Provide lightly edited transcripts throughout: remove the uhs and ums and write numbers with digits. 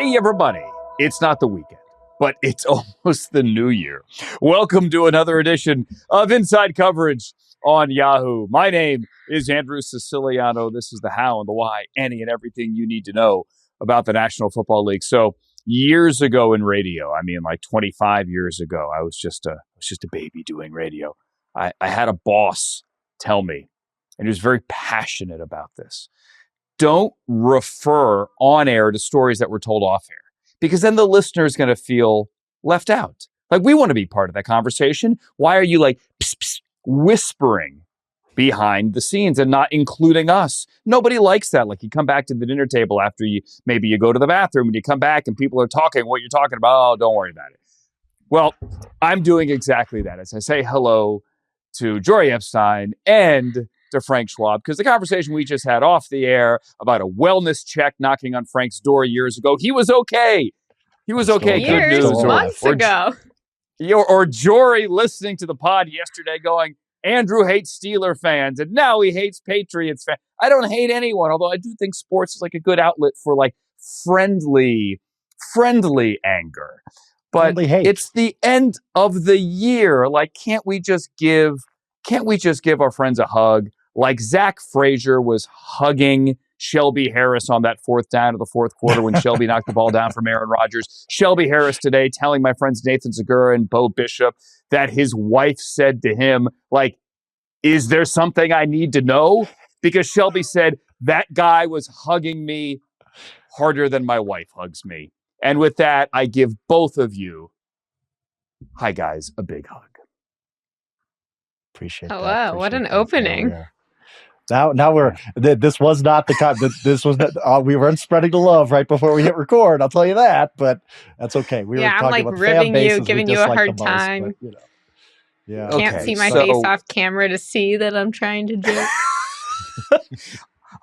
Hey, everybody. It's not the weekend, but it's almost the new year. Welcome to another edition of Inside Coverage on Yahoo. My name is Andrew Siciliano. This is the how and the why, any and everything you need to know about the National Football League. So years ago in radio, I mean like 25 years ago, I was just a baby doing radio. I had a boss tell me, and he was very passionate about this. Don't refer on air to stories that were told off air, because then the listener is going to feel left out. Like, we want to be part of that conversation. Why are you like pss, pss, whispering behind the scenes and not including us? Nobody likes that. Like, you come back to the dinner table after you go to the bathroom and you come back and people are talking what you're talking about. Oh, don't worry about it. Well, I'm doing exactly that as I say hello to Jori Epstein and to Frank Schwab, because the conversation we just had off the air about a wellness check knocking on Frank's door years ago, he was okay. He was okay. Years, good news. months ago. Or Jori listening to the pod yesterday going, Andrew hates Steeler fans, and now he hates Patriots fans. I don't hate anyone, although I do think sports is like a good outlet for like friendly anger. But it's the end of the year. Like, can't we just give our friends a hug? Like Zach Frazier was hugging Shelby Harris on that fourth down of the fourth quarter when Shelby knocked the ball down from Aaron Rodgers. Shelby Harris today telling my friends Nathan Segura and Bo Bishop that his wife said to him, like, is there something I need to know? Because Shelby said, that guy was hugging me harder than my wife hugs me. And with that, I give both of you, hi guys, a big hug. Appreciate that. Hello, what an opening. Yeah. Now we're, this was not the, this was not, we weren't spreading the love right before we hit record, I'll tell you that, but that's okay. We were talking I'm like about ribbing fan you, bases giving you a hard time. But, you know, yeah. Can't see my face off camera to see that I'm trying to joke.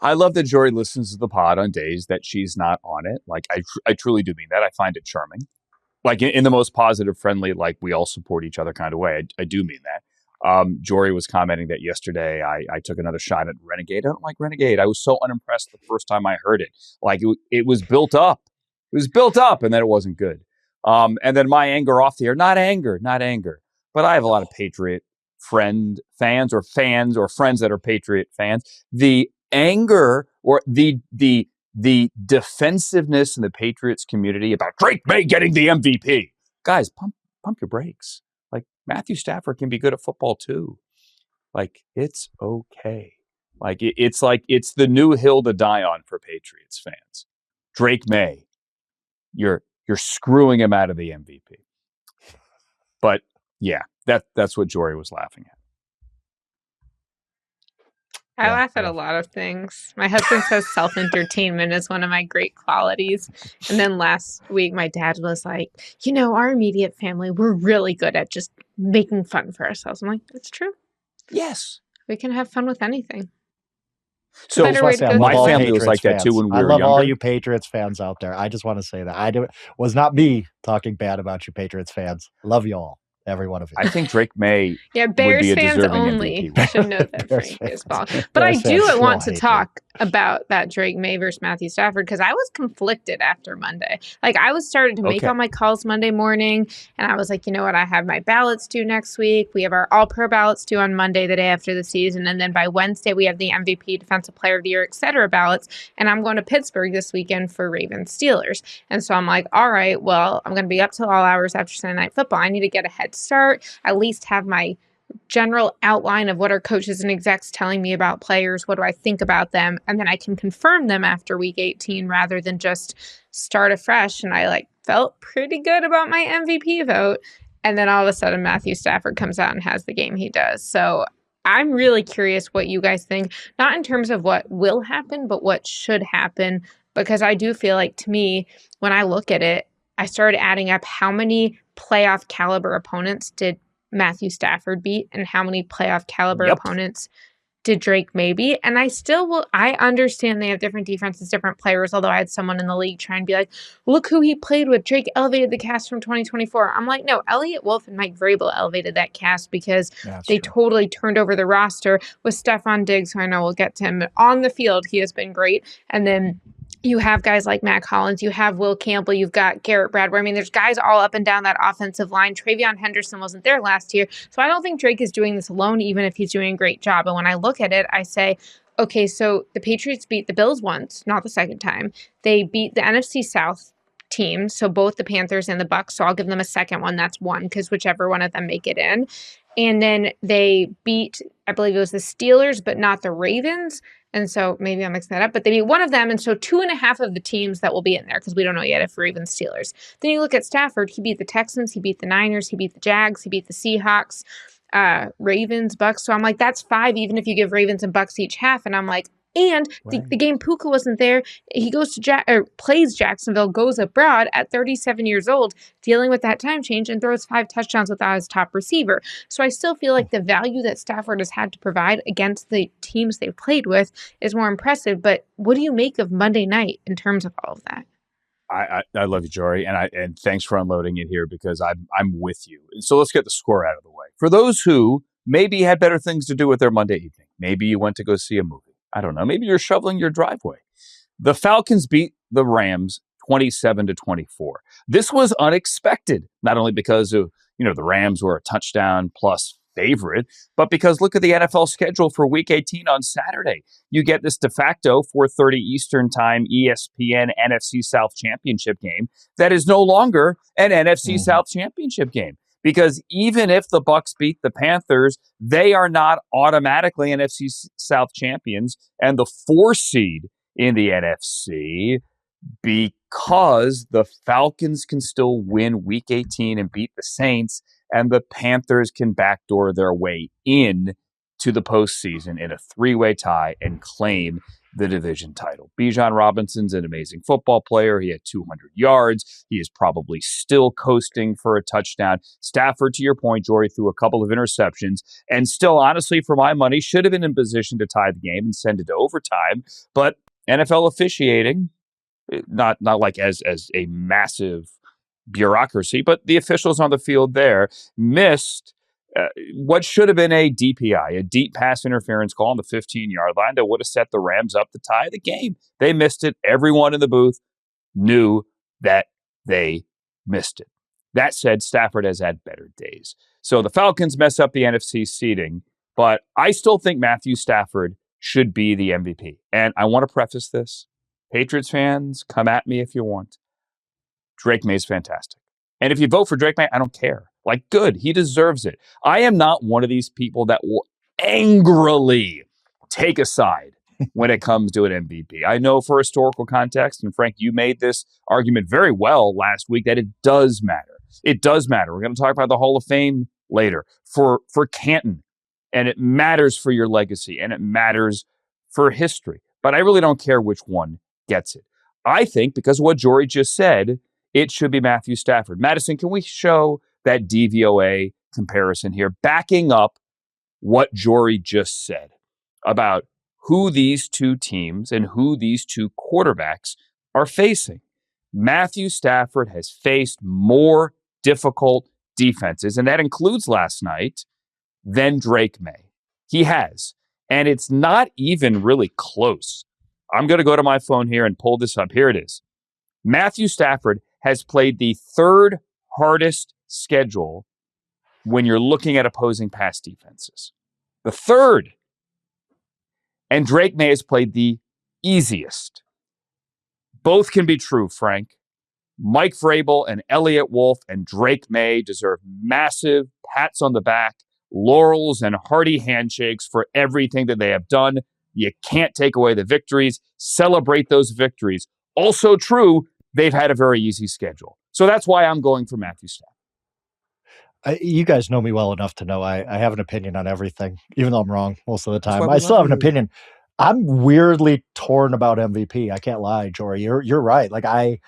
I love that Jori listens to the pod on days that she's not on it. Like, I truly do mean that. I find it charming. Like, in the most positive, friendly, like, we all support each other kind of way. I do mean that. Jori was commenting that yesterday I took another shot at Renegade. I don't like Renegade. I was so unimpressed the first time I heard it. Like, it was built up. It was built up, and then it wasn't good. And then my anger off the air, not anger. But I have a lot of Patriot fans or friends that are Patriot fans. The anger or the defensiveness in the Patriots community about Drake May getting the MVP. Guys, pump your brakes. Like, Matthew Stafford can be good at football too. Like, it's okay. Like, it's the new hill to die on for Patriots fans. Drake May, you're screwing him out of the MVP. But yeah, that's what Jori was laughing at. I laugh at a lot of things. My husband says self-entertainment is one of my great qualities. And then last week, my dad was like, our immediate family, we're really good at just making fun for ourselves. I'm like, that's true. Yes. We can have fun with anything. So my family was like that too when we were younger. I love all you Patriots fans out there. I just want to say that. It was not me talking bad about you Patriots fans. Love you all. Every one of you. I think Drake May Bears would be a fans deserving only. MVP. I should know that Frank is ball. But I do want to talk about that Drake May versus Matthew Stafford, because I was conflicted after Monday. Like, I was starting to make all my calls Monday morning, and I was like, you know what? I have my ballots due next week. We have our All-Pro ballots due on Monday, the day after the season, and then by Wednesday we have the MVP, Defensive Player of the Year, etc. ballots, and I'm going to Pittsburgh this weekend for Ravens Steelers. And so I'm like, all right, well, I'm going to be up till all hours after Sunday Night Football. I need to get a head start, at least have my general outline of what are coaches and execs telling me about players, what do I think about them, and then I can confirm them after week 18 rather than just start afresh. And I felt pretty good about my MVP vote, and then all of a sudden Matthew Stafford comes out and has the game he does. So I'm really curious what you guys think, not in terms of what will happen, but what should happen, because I do feel like, to me, when I look at it, I started adding up how many playoff caliber opponents did Matthew Stafford beat and how many playoff caliber opponents did Drake May beat. And I understand they have different defenses, different players, although I had someone in the league try and be like, look who he played with. Drake elevated the cast from 2024. I'm like, no, Elliott Wolf and Mike Vrabel elevated that cast because they totally turned over the roster with Trevon Diggs, who I know we'll get to him on the field. He has been great. And then You have guys like Matt Collins. You have Will Campbell. You've got Garrett Bradbury. I mean, there's guys all up and down that offensive line. Travion Henderson wasn't there last year. So I don't think Drake is doing this alone, even if he's doing a great job. And when I look at it, I say, okay, so the Patriots beat the Bills once, not the second time. They beat the NFC South teams, so both the Panthers and the Bucks. So I'll give them a second one. That's one, because whichever one of them make it in. And then they beat, I believe it was the Steelers, but not the Ravens. And so maybe I'm mixing that up, but they beat one of them. And so 2.5 of the teams that will be in there, because we don't know yet if we're even Steelers. Then you look at Stafford. He beat the Texans. He beat the Niners. He beat the Jags. He beat the Seahawks, Ravens, Bucks. So I'm like, that's 5, even if you give Ravens and Bucks each half. And I'm like, and the game Puka wasn't there. He goes to plays Jacksonville, goes abroad at 37 years old, dealing with that time change, and throws 5 touchdowns without his top receiver. So I still feel like the value that Stafford has had to provide against the teams they've played with is more impressive. But what do you make of Monday night in terms of all of that? I love you, Jori, and thanks for unloading it here, because I'm with you. So let's get the score out of the way. For those who maybe had better things to do with their Monday evening, maybe you went to go see a movie. I don't know. Maybe you're shoveling your driveway. The Falcons beat the Rams 27-24. This was unexpected, not only because of, the Rams were a touchdown plus favorite, but because look at the NFL schedule for Week 18 on Saturday. You get this de facto 4:30 Eastern Time ESPN NFC South Championship game that is no longer an NFC South Championship game. Because even if the Bucks beat the Panthers, they are not automatically NFC South champions and the 4 seed in the NFC, because the Falcons can still win Week 18 and beat the Saints, and the Panthers can backdoor their way in to the postseason in a 3-way tie and claim the division title. Bijan Robinson's an amazing football player. He had 200 yards. He is probably still coasting for a touchdown. Stafford, to your point, Jori, threw a couple of interceptions, and still, honestly, for my money, should have been in position to tie the game and send it to overtime. But NFL officiating, not like as a massive bureaucracy, but the officials on the field there missed what should have been a DPI, a deep pass interference call on the 15-yard line that would have set the Rams up to tie the game. They missed it. Everyone in the booth knew that they missed it. That said, Stafford has had better days. So the Falcons mess up the NFC seeding, but I still think Matthew Stafford should be the MVP. And I want to preface this. Patriots fans, come at me if you want. Drake May's fantastic. And if you vote for Drake May, I don't care. Like, good. He deserves it. I am not one of these people that will angrily take a side when it comes to an MVP. I know for historical context, and Frank, you made this argument very well last week, that it does matter. It does matter. We're going to talk about the Hall of Fame later for Canton. And it matters for your legacy, and it matters for history. But I really don't care which one gets it. I think, because of what Jori just said, it should be Matthew Stafford. Madison, can we show that DVOA comparison here, backing up what Jori just said about who these two teams and who these two quarterbacks are facing? Matthew Stafford has faced more difficult defenses, and that includes last night, than Drake May. He has. And it's not even really close. I'm going to go to my phone here and pull this up. Here it is. Matthew Stafford has played the 3rd hardest schedule when you're looking at opposing pass defenses. The 3rd. And Drake May has played the easiest. Both can be true, Frank. Mike Vrabel and Elliott Wolf and Drake May deserve massive pats on the back, laurels and hearty handshakes for everything that they have done. You can't take away the victories. Celebrate those victories. Also true, they've had a very easy schedule. So that's why I'm going for Matthew Stafford. You guys know me well enough to know I have an opinion on everything, even though I'm wrong most of the time. I still have an opinion. I'm weirdly torn about MVP. I can't lie, Jori. You're right. Like I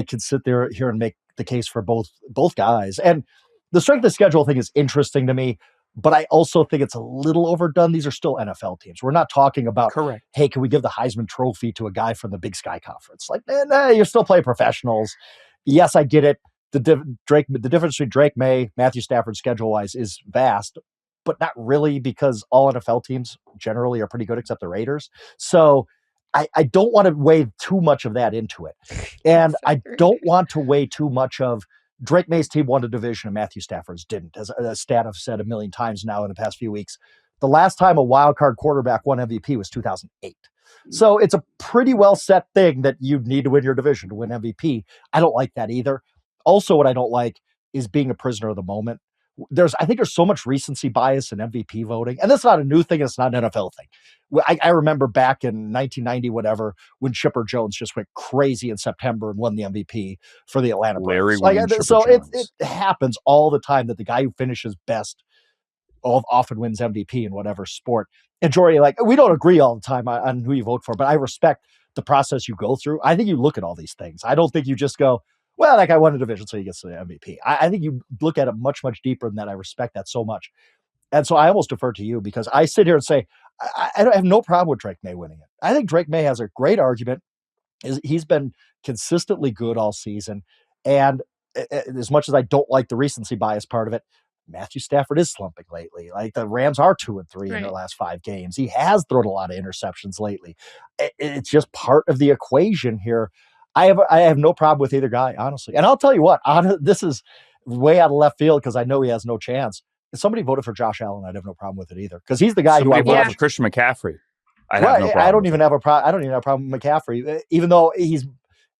could sit here and make the case for both guys. And the strength of schedule thing is interesting to me, but I also think it's a little overdone. These are still NFL teams. We're not talking about, correct, hey, can we give the Heisman Trophy to a guy from the Big Sky Conference? Like, nah, you're still playing professionals. Yes, I get it. The difference between Drake May, Matthew Stafford schedule-wise is vast, but not really, because all NFL teams generally are pretty good except the Raiders. So I don't want to weigh too much of that into it. And I don't want to weigh too much of Drake May's team won a division and Matthew Stafford's didn't, as a stat I've said a million times now in the past few weeks. The last time a wild card quarterback won MVP was 2008. So it's a pretty well set thing that you need to win your division to win MVP. I don't like that either. Also, what I don't like is being a prisoner of the moment. I think there's so much recency bias in MVP voting, and that's not a new thing. It's not an NFL thing. I remember back in 1990, whatever, when Chipper Jones just went crazy in September and won the MVP for the Atlanta Braves. So it happens all the time that the guy who finishes best often wins MVP in whatever sport. And Jori, we don't agree all the time on who you vote for, but I respect the process you go through. I think you look at all these things. I don't think you just go, well, that guy won a division, so he gets the MVP. I think you look at it much, much deeper than that. I respect that so much. And so I almost defer to you because I sit here and say, I have no problem with Drake May winning it. I think Drake May has a great argument. He's been consistently good all season. And as much as I don't like the recency bias part of it, Matthew Stafford is slumping lately. The Rams are 2-3 in their last 5 games. He has thrown a lot of interceptions lately. It's just part of the equation here. I have no problem with either guy, honestly. And I'll tell you what, this is way out of left field because I know he has no chance. If somebody voted for Josh Allen, I'd have no problem with it either because he's the guy who I voted for Christian McCaffrey. I don't even have a problem with McCaffrey, even though he's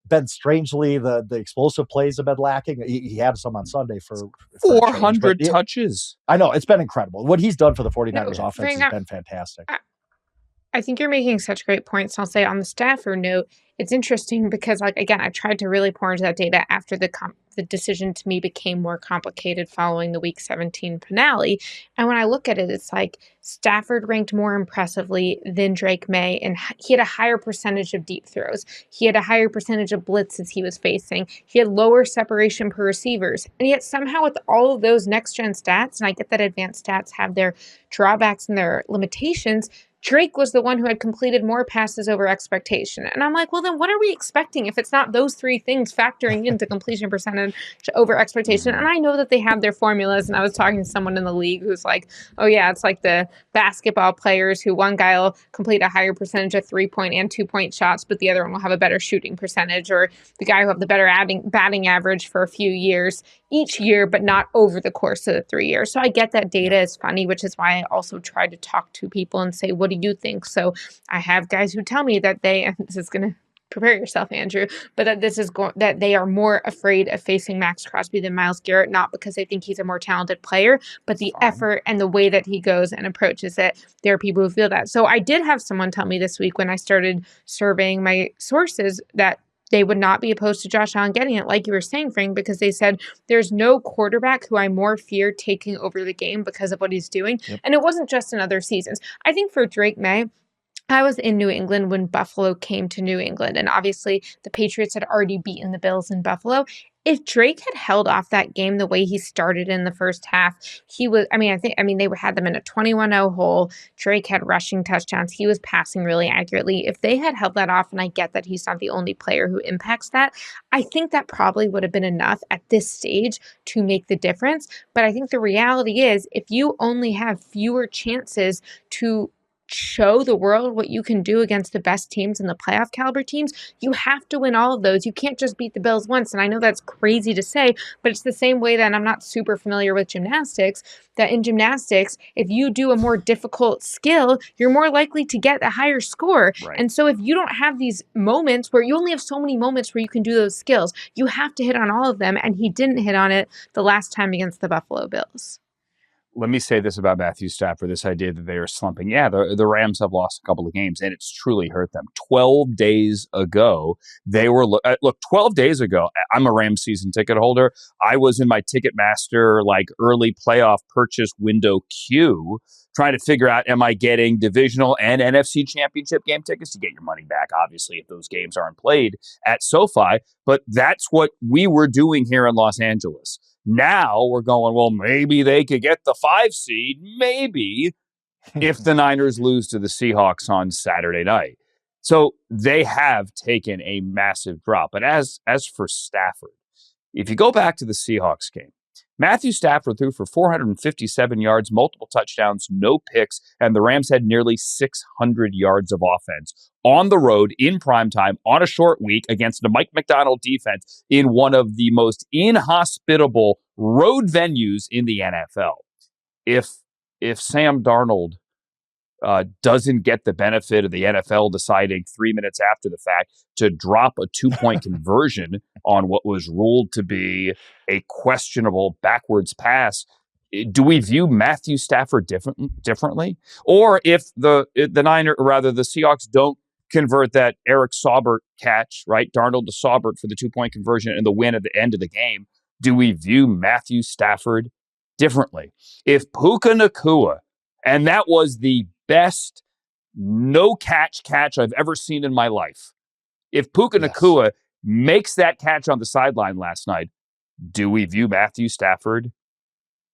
been strangely the explosive plays have been lacking. He had some on Sunday for 400 touches. I know it's been incredible. What he's done for the 49ers offense has been fantastic. I think you're making such great points. I'll say on the Stafford note, it's interesting because, again, I tried to really pour into that data after the decision to me became more complicated following the Week 17 finale. And when I look at it, it's like Stafford ranked more impressively than Drake May, and he had a higher percentage of deep throws. He had a higher percentage of blitzes he was facing. He had lower separation per receivers. And yet somehow with all of those next-gen stats, and I get that advanced stats have their drawbacks and their limitations, Drake was the one who had completed more passes over expectation. And I'm like, well, then what are we expecting if it's not those 3 things factoring into completion percentage over expectation? And I know that they have their formulas. And I was talking to someone in the league who's like, oh, yeah, it's like the basketball players who one guy will complete a higher percentage of 3-point and 2-point shots, but the other one will have a better shooting percentage, or the guy who have the better batting average for a few years each year, but not over the course of the 3 years. So I get that data is funny, which is why I also try to talk to people and say, what do you think? So I have guys who tell me that and this is going to prepare yourself, Andrew, but that they are more afraid of facing Max Crosby than Myles Garrett, not because they think he's a more talented player, but the effort and the way that he goes and approaches it. There are people who feel that. So I did have someone tell me this week when I started surveying my sources that they would not be opposed to Josh Allen getting it, like you were saying, Frank, because they said there's no quarterback who I more fear taking over the game because of what he's doing. Yep. And it wasn't just in other seasons. I think for Drake May, I was in New England when Buffalo came to New England, and obviously the Patriots had already beaten the Bills in Buffalo. If Drake had held off that game the way he started in the first half, they had them in a 21-0 hole. Drake had rushing touchdowns. He was passing really accurately. If they had held that off, and I get that he's not the only player who impacts that, I think that probably would have been enough at this stage to make the difference. But I think the reality is, if you only have fewer chances to show the world what you can do against the best teams and the playoff caliber teams, you have to win all of those. You can't just beat the Bills once. And I know that's crazy to say, but it's the same way that I'm not super familiar with gymnastics, that in gymnastics, if you do a more difficult skill, you're more likely to get a higher score. Right. And so if you don't have these moments where you only have so many moments where you can do those skills, you have to hit on all of them. And he didn't hit on it the last time against the Buffalo Bills. Let me say this about Matthew Stafford, this idea that they are slumping. Yeah, the Rams have lost a couple of games, and it's truly hurt them. 12 days ago, they were... Look, 12 days ago, I'm a Rams season ticket holder. I was in my Ticketmaster, early playoff purchase window queue, trying to figure out, am I getting divisional and NFC championship game tickets? You get your money back, obviously, if those games aren't played at SoFi. But that's what we were doing here in Los Angeles. Now we're going, well, maybe they could get the 5 seed, maybe, if the Niners lose to the Seahawks on Saturday night. So they have taken a massive drop. But as for Stafford, if you go back to the Seahawks game, Matthew Stafford threw for 457 yards, multiple touchdowns, no picks, and the Rams had nearly 600 yards of offense on the road in primetime on a short week against a Mike McDonald defense in one of the most inhospitable road venues in the NFL. If Sam Darnold doesn't get the benefit of the NFL deciding 3 minutes after the fact to drop a 2-point conversion on what was ruled to be a questionable backwards pass, do we view Matthew Stafford differently? Or if the Seahawks don't convert that Eric Saubert catch, right? Darnold to Saubert for the 2-point conversion and the win at the end of the game, do we view Matthew Stafford differently? If Puka Nacua, and that was the best no-catch I've ever seen in my life. If Puka Nacua makes that catch on the sideline last night, do we view Matthew Stafford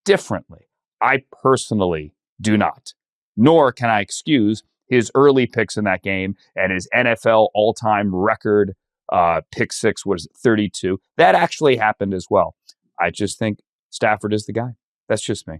differently? I personally do not. Nor can I excuse his early picks in that game and his NFL all-time record pick six was 32. That actually happened as well. I just think Stafford is the guy. That's just me.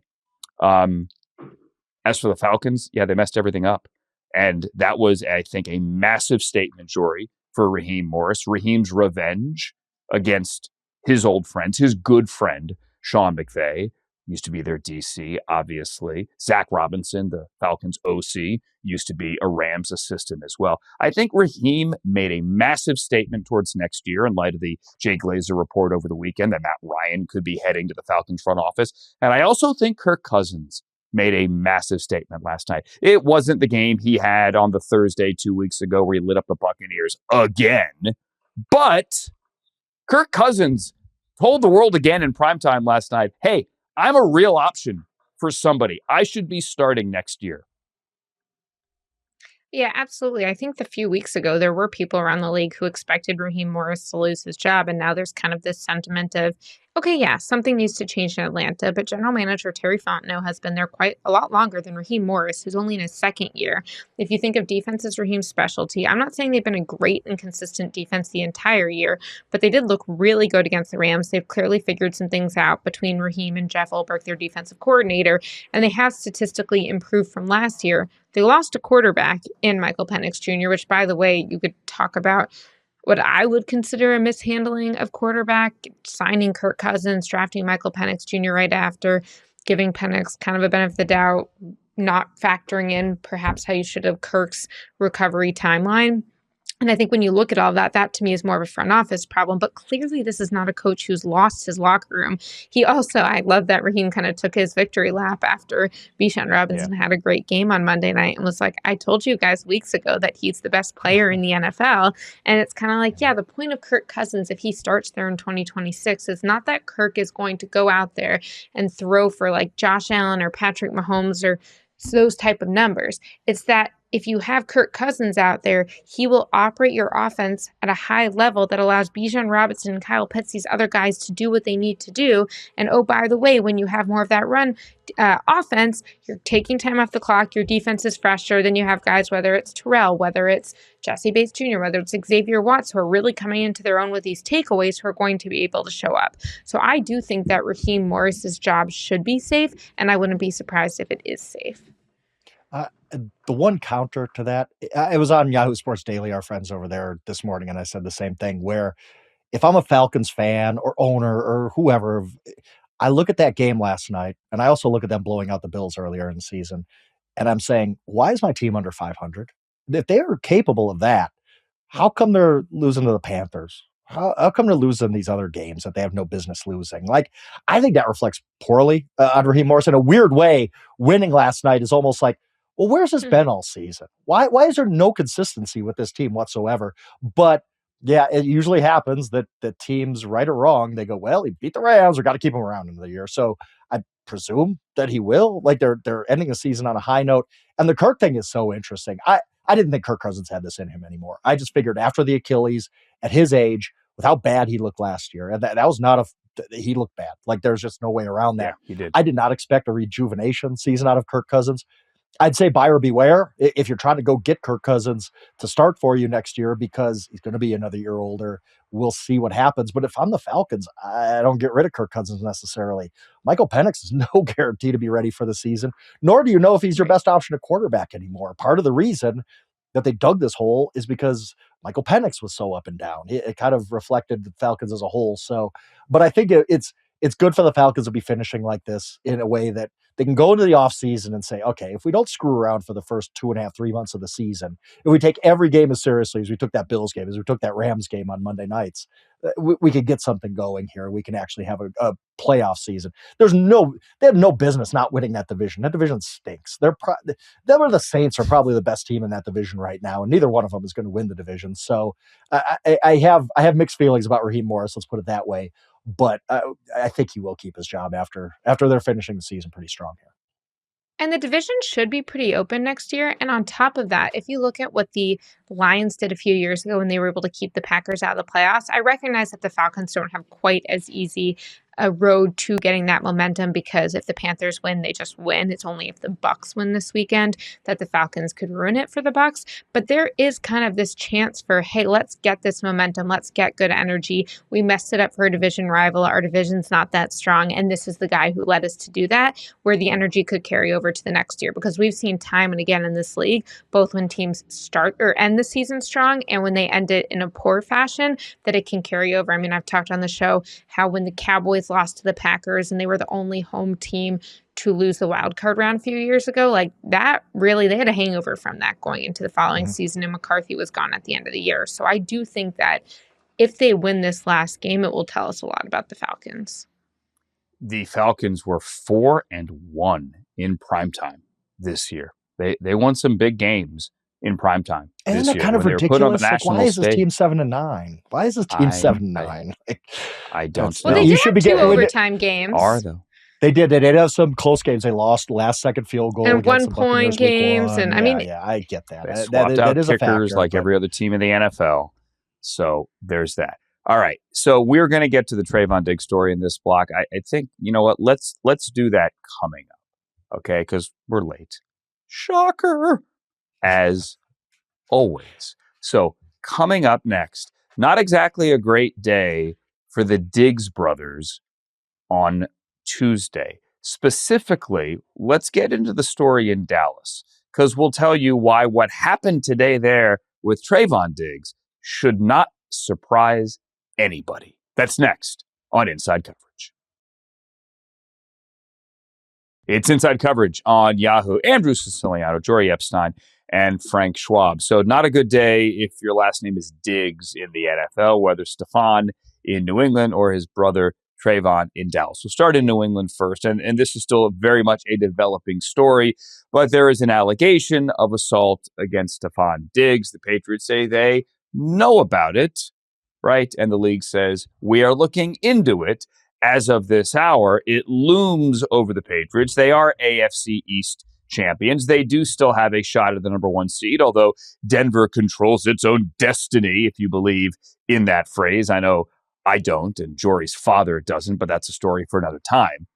As for the Falcons, they messed everything up. And that was, I think, a massive statement, Jori, for Raheem Morris. Raheem's revenge against his old friends, his good friend, Sean McVay, used to be their DC, obviously. Zach Robinson, the Falcons OC, used to be a Rams assistant as well. I think Raheem made a massive statement towards next year in light of the Jay Glazer report over the weekend that Matt Ryan could be heading to the Falcons front office. And I also think Kirk Cousins made a massive statement last night. It wasn't the game he had on the Thursday 2 weeks ago where he lit up the Buccaneers again, but Kirk Cousins told the world again in primetime last night, hey, I'm a real option for somebody. I should be starting next year. Yeah, absolutely. I think a few weeks ago, there were people around the league who expected Raheem Morris to lose his job. And now there's kind of this sentiment of, okay, yeah, something needs to change in Atlanta. But general manager Terry Fontenot has been there quite a lot longer than Raheem Morris, who's only in his second year. If you think of defense as Raheem's specialty, I'm not saying they've been a great and consistent defense the entire year, but they did look really good against the Rams. They've clearly figured some things out between Raheem and Jeff Ulbrich, their defensive coordinator, and they have statistically improved from last year. They lost a quarterback in Michael Penix Jr., which, by the way, you could talk about what I would consider a mishandling of quarterback, signing Kirk Cousins, drafting Michael Penix Jr. right after, giving Penix kind of a benefit of the doubt, not factoring in perhaps how you should have Kirk's recovery timeline. And I think when you look at all that, that to me is more of a front office problem. But clearly this is not a coach who's lost his locker room. He also, I love that Raheem kind of took his victory lap after Bijan Robinson had a great game on Monday night and was like, I told you guys weeks ago that he's the best player in the NFL. And it's kind of like, the point of Kirk Cousins, if he starts there in 2026, is not that Kirk is going to go out there and throw for like Josh Allen or Patrick Mahomes or those type of numbers. It's that if you have Kirk Cousins out there, he will operate your offense at a high level that allows Bijan Robinson and Kyle Pitts, these other guys, to do what they need to do. And oh, by the way, when you have more of that run offense, you're taking time off the clock. Your defense is fresher. Then you have guys, whether it's Terrell, whether it's Jesse Bates Jr., whether it's Xavier Watts, who are really coming into their own with these takeaways, who are going to be able to show up. So I do think that Raheem Morris's job should be safe, and I wouldn't be surprised if it is safe. The one counter to that, it was on Yahoo Sports Daily, our friends over there this morning, and I said the same thing, where if I'm a Falcons fan or owner or whoever, I look at that game last night, and I also look at them blowing out the Bills earlier in the season, and I'm saying, why is my team under 500? If they are capable of that, how come they're losing to the Panthers? How come they're losing these other games that they have no business losing? Like, I think that reflects poorly on Raheem Morris. In a weird way, winning last night is almost like, well, where's this been all season? Why is there no consistency with this team whatsoever? But yeah, it usually happens that teams, right or wrong, they go, well, he beat the Rams, we got to keep him around into the year. So I presume that he will. Like, they're ending the season on a high note. And the Kirk thing is so interesting. I didn't think Kirk Cousins had this in him anymore. I just figured after the Achilles, at his age, with how bad he looked last year, and that was not he looked bad. Like, there's just no way around that. Yeah, he did. I did not expect a rejuvenation season out of Kirk Cousins. I'd say buyer beware if you're trying to go get Kirk Cousins to start for you next year, because he's going to be another year older. We'll see what happens. But if I'm the Falcons, I don't get rid of Kirk Cousins necessarily. Michael Penix is no guarantee to be ready for the season, nor do you know if he's your best option at quarterback anymore. Part of the reason that they dug this hole is because Michael Penix was so up and down. It kind of reflected the Falcons as a whole. So, but I think it's good for the Falcons to be finishing like this in a way that they can go into the offseason and say, okay, if we don't screw around for the first 2.5, 3 months of the season, if we take every game as seriously as we took that Bills game, as we took that Rams game on Monday nights, we could get something going here. We can actually have a playoff season. They have no business not winning that division. That division stinks. Them or the Saints are probably the best team in that division right now, and neither one of them is going to win the division. So I have mixed feelings about Raheem Morris. Let's put it that way. But I think he will keep his job after they're finishing the season pretty strong here. And the division should be pretty open next year. And on top of that, if you look at what the Lions did a few years ago when they were able to keep the Packers out of the playoffs, I recognize that the Falcons don't have quite as easy a road to getting that momentum, because if the Panthers win, they just win. It's only if the Bucs win this weekend that the Falcons could ruin it for the Bucs. But there is kind of this chance for, hey, let's get this momentum. Let's get good energy. We messed it up for a division rival. Our division's not that strong. And this is the guy who led us to do that, where the energy could carry over to the next year. Because we've seen time and again in this league, both when teams start or end the season strong and when they end it in a poor fashion, that it can carry over. I mean, I've talked on the show how when the Cowboys lost to the Packers and they were the only home team to lose the wild card round a few years ago, like that really, they had a hangover from that going into the following season, and McCarthy was gone at the end of the year. So I do think that if they win this last game, it will tell us a lot about the Falcons. The Falcons were 4-1 in primetime this year. They won some big games in primetime. And they're kind of ridiculous. Like, why is this team 7-9? Why is this team 7-9? I don't know. Well, they should have 2 overtime games. Are though. They did. They did have some close games. They lost last second field goal and 1 point games. And I mean, I get that. They swapped out kickers like every other team in the NFL. So there's that. All right. So we're going to get to the Trevon Diggs story in this block. I think, you know what? Let's do that coming up. Okay, because we're late. Shocker. As always. So coming up next, not exactly a great day for the Diggs brothers on Tuesday. Specifically, let's get into the story in Dallas, because we'll tell you why what happened today there with Trevon Diggs should not surprise anybody. That's next on Inside Coverage. It's Inside Coverage on Yahoo. Andrew Siciliano, Jori Epstein, and Frank Schwab. So not a good day if your last name is Diggs in the NFL, whether Stephon in New England or his brother Trevon in Dallas. We'll start in New England first, and this is still very much a developing story, but there is an allegation of assault against Stephon Diggs. The Patriots say they know about it, right? And the league says, we are looking into it. As of this hour, it looms over the Patriots. They are AFC East champions. They do still have a shot at the number 1 seed, although Denver controls its own destiny, if you believe in that phrase. I know I don't, and Jori's father doesn't, but that's a story for another time.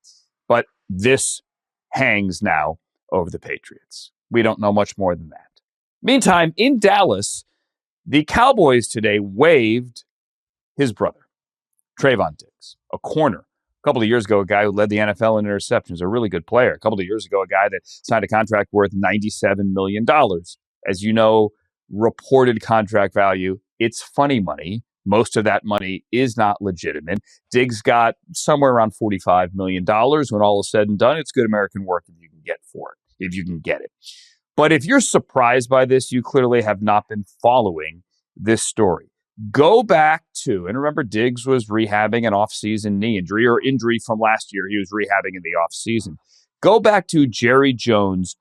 But this hangs now over the Patriots. We don't know much more than that. Meantime, in Dallas, the Cowboys today waived his brother, Trevon Diggs, a corner. A couple of years ago, a guy who led the NFL in interceptions, a really good player. A couple of years ago, a guy that signed a contract worth $97 million. As you know, reported contract value, it's funny money. Most of that money is not legitimate. Diggs got somewhere around $45 million. When all is said and done, it's good American work if you can get for it, if you can get it. But if you're surprised by this, you clearly have not been following this story. Go back to, and remember, Diggs was rehabbing an off-season knee injury or injury from last year. He was rehabbing in the off-season. Go back to Jerry Jones'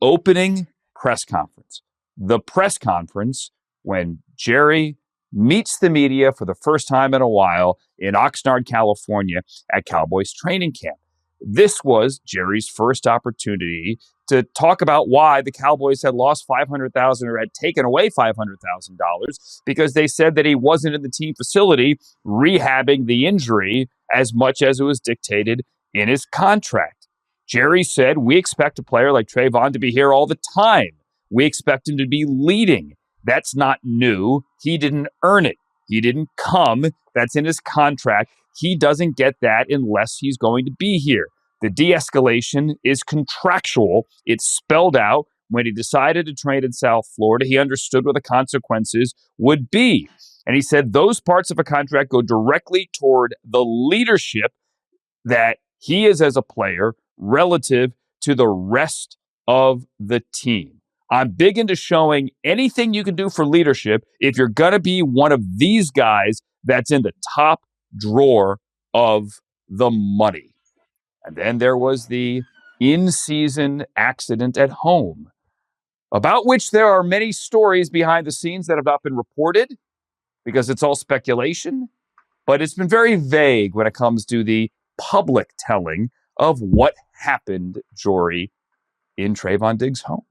opening press conference. The press conference when Jerry meets the media for the first time in a while in Oxnard, California at Cowboys training camp. This was Jerry's first opportunity to talk about why the Cowboys had lost $500,000 or had taken away $500,000 because they said that he wasn't in the team facility rehabbing the injury as much as it was dictated in his contract. Jori said, we expect a player like Trevon to be here all the time. We expect him to be leading. That's not new. He didn't earn it. He didn't come. That's in his contract. He doesn't get that unless he's going to be here. The de-escalation is contractual. It's spelled out. When he decided to train in South Florida, he understood what the consequences would be. And he said those parts of a contract go directly toward the leadership that he is as a player relative to the rest of the team. I'm big into showing anything you can do for leadership if you're going to be one of these guys that's in the top drawer of the money. And then there was the in-season accident at home, about which there are many stories behind the scenes that have not been reported because it's all speculation, but it's been very vague when it comes to the public telling of what happened, Jori, in Trevon Diggs' home.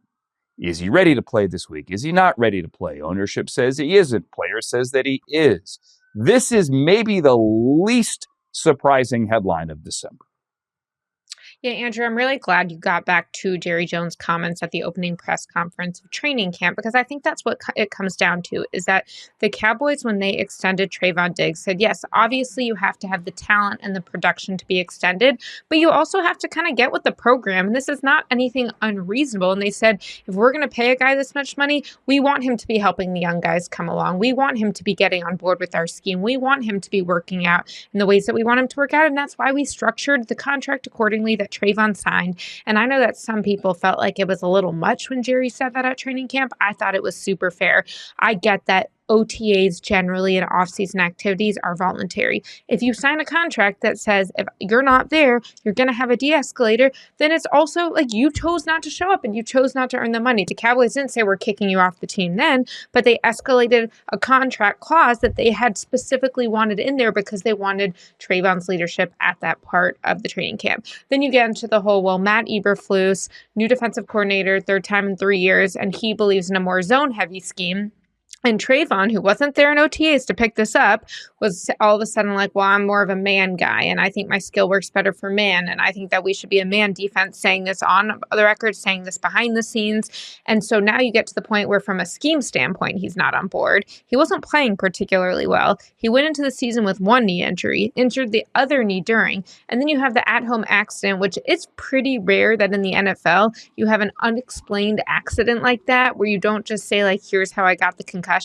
Is he ready to play this week? Is he not ready to play? Ownership says he isn't. Player says that he is. This is maybe the least surprising headline of December. Yeah, Andrew, I'm really glad you got back to Jerry Jones' comments at the opening press conference of training camp, because I think that's what it comes down to, is that the Cowboys, when they extended Trevon Diggs, said, yes, obviously you have to have the talent and the production to be extended, but you also have to kind of get with the program. And this is not anything unreasonable. And they said, if we're going to pay a guy this much money, we want him to be helping the young guys come along. We want him to be getting on board with our scheme. We want him to be working out in the ways that we want him to work out. And that's why we structured the contract accordingly that Trevon signed. And I know that some people felt like it was a little much when Jerry said that at training camp. I thought it was super fair. I get that OTAs generally and off-season activities are voluntary. If you sign a contract that says if you're not there, you're going to have a de-escalator, then it's also like you chose not to show up and you chose not to earn the money. The Cowboys didn't say we're kicking you off the team then, but they escalated a contract clause that they had specifically wanted in there because they wanted Trevon's leadership at that part of the training camp. Then you get into the whole, well, Matt Eberflus, new defensive coordinator, third time in 3 years, and he believes in a more zone-heavy scheme. And Trevon, who wasn't there in OTAs to pick this up, was all of a sudden like, well, I'm more of a man guy, and I think my skill works better for man, and I think that we should be a man defense, saying this on the record, saying this behind the scenes. And so now you get to the point where from a scheme standpoint, he's not on board. He wasn't playing particularly well. He went into the season with one knee injury, injured the other knee during, and then you have the at-home accident, which is pretty rare that in the NFL you have an unexplained accident like that, where you don't just say like, here's how I got the concussion.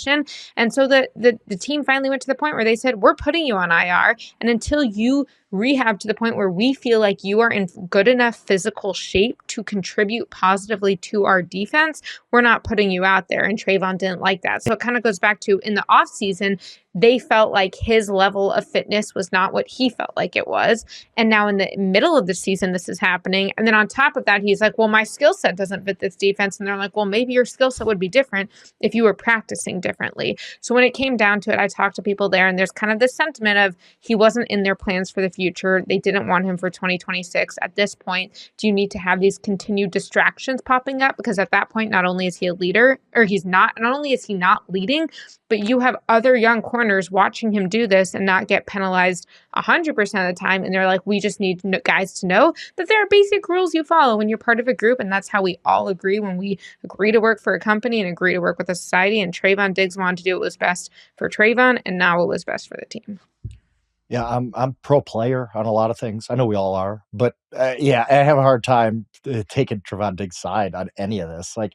And so the team finally went to the point where they said, we're putting you on IR. And until you rehab to the point where we feel like you are in good enough physical shape to contribute positively to our defense, we're not putting you out there. And Trevon didn't like that. So it kind of goes back to in the offseason, they felt like his level of fitness was not what he felt like it was. And now in the middle of the season, this is happening. And then on top of that, he's like, well, my skill set doesn't fit this defense. And they're like, well, maybe your skill set would be different if you were practicing differently. So when it came down to it, I talked to people there, and there's kind of this sentiment of he wasn't in their plans for the future. They didn't want him for 2026. At this point, do you need to have these continued distractions popping up? Because at that point, not only is he a leader, or not only is he not leading, but you have other young corners watching him do this and not get penalized 100% of the time. And they're like, we just need guys to know that there are basic rules you follow when you're part of a group. And that's how we all agree when we agree to work for a company and agree to work with a society. And Trevon Diggs wanted to do what was best for Trevon, and now what was best for the team. Yeah, I'm pro player on a lot of things. I know we all are, but yeah, I have a hard time taking Trevon Diggs' side on any of this. Like,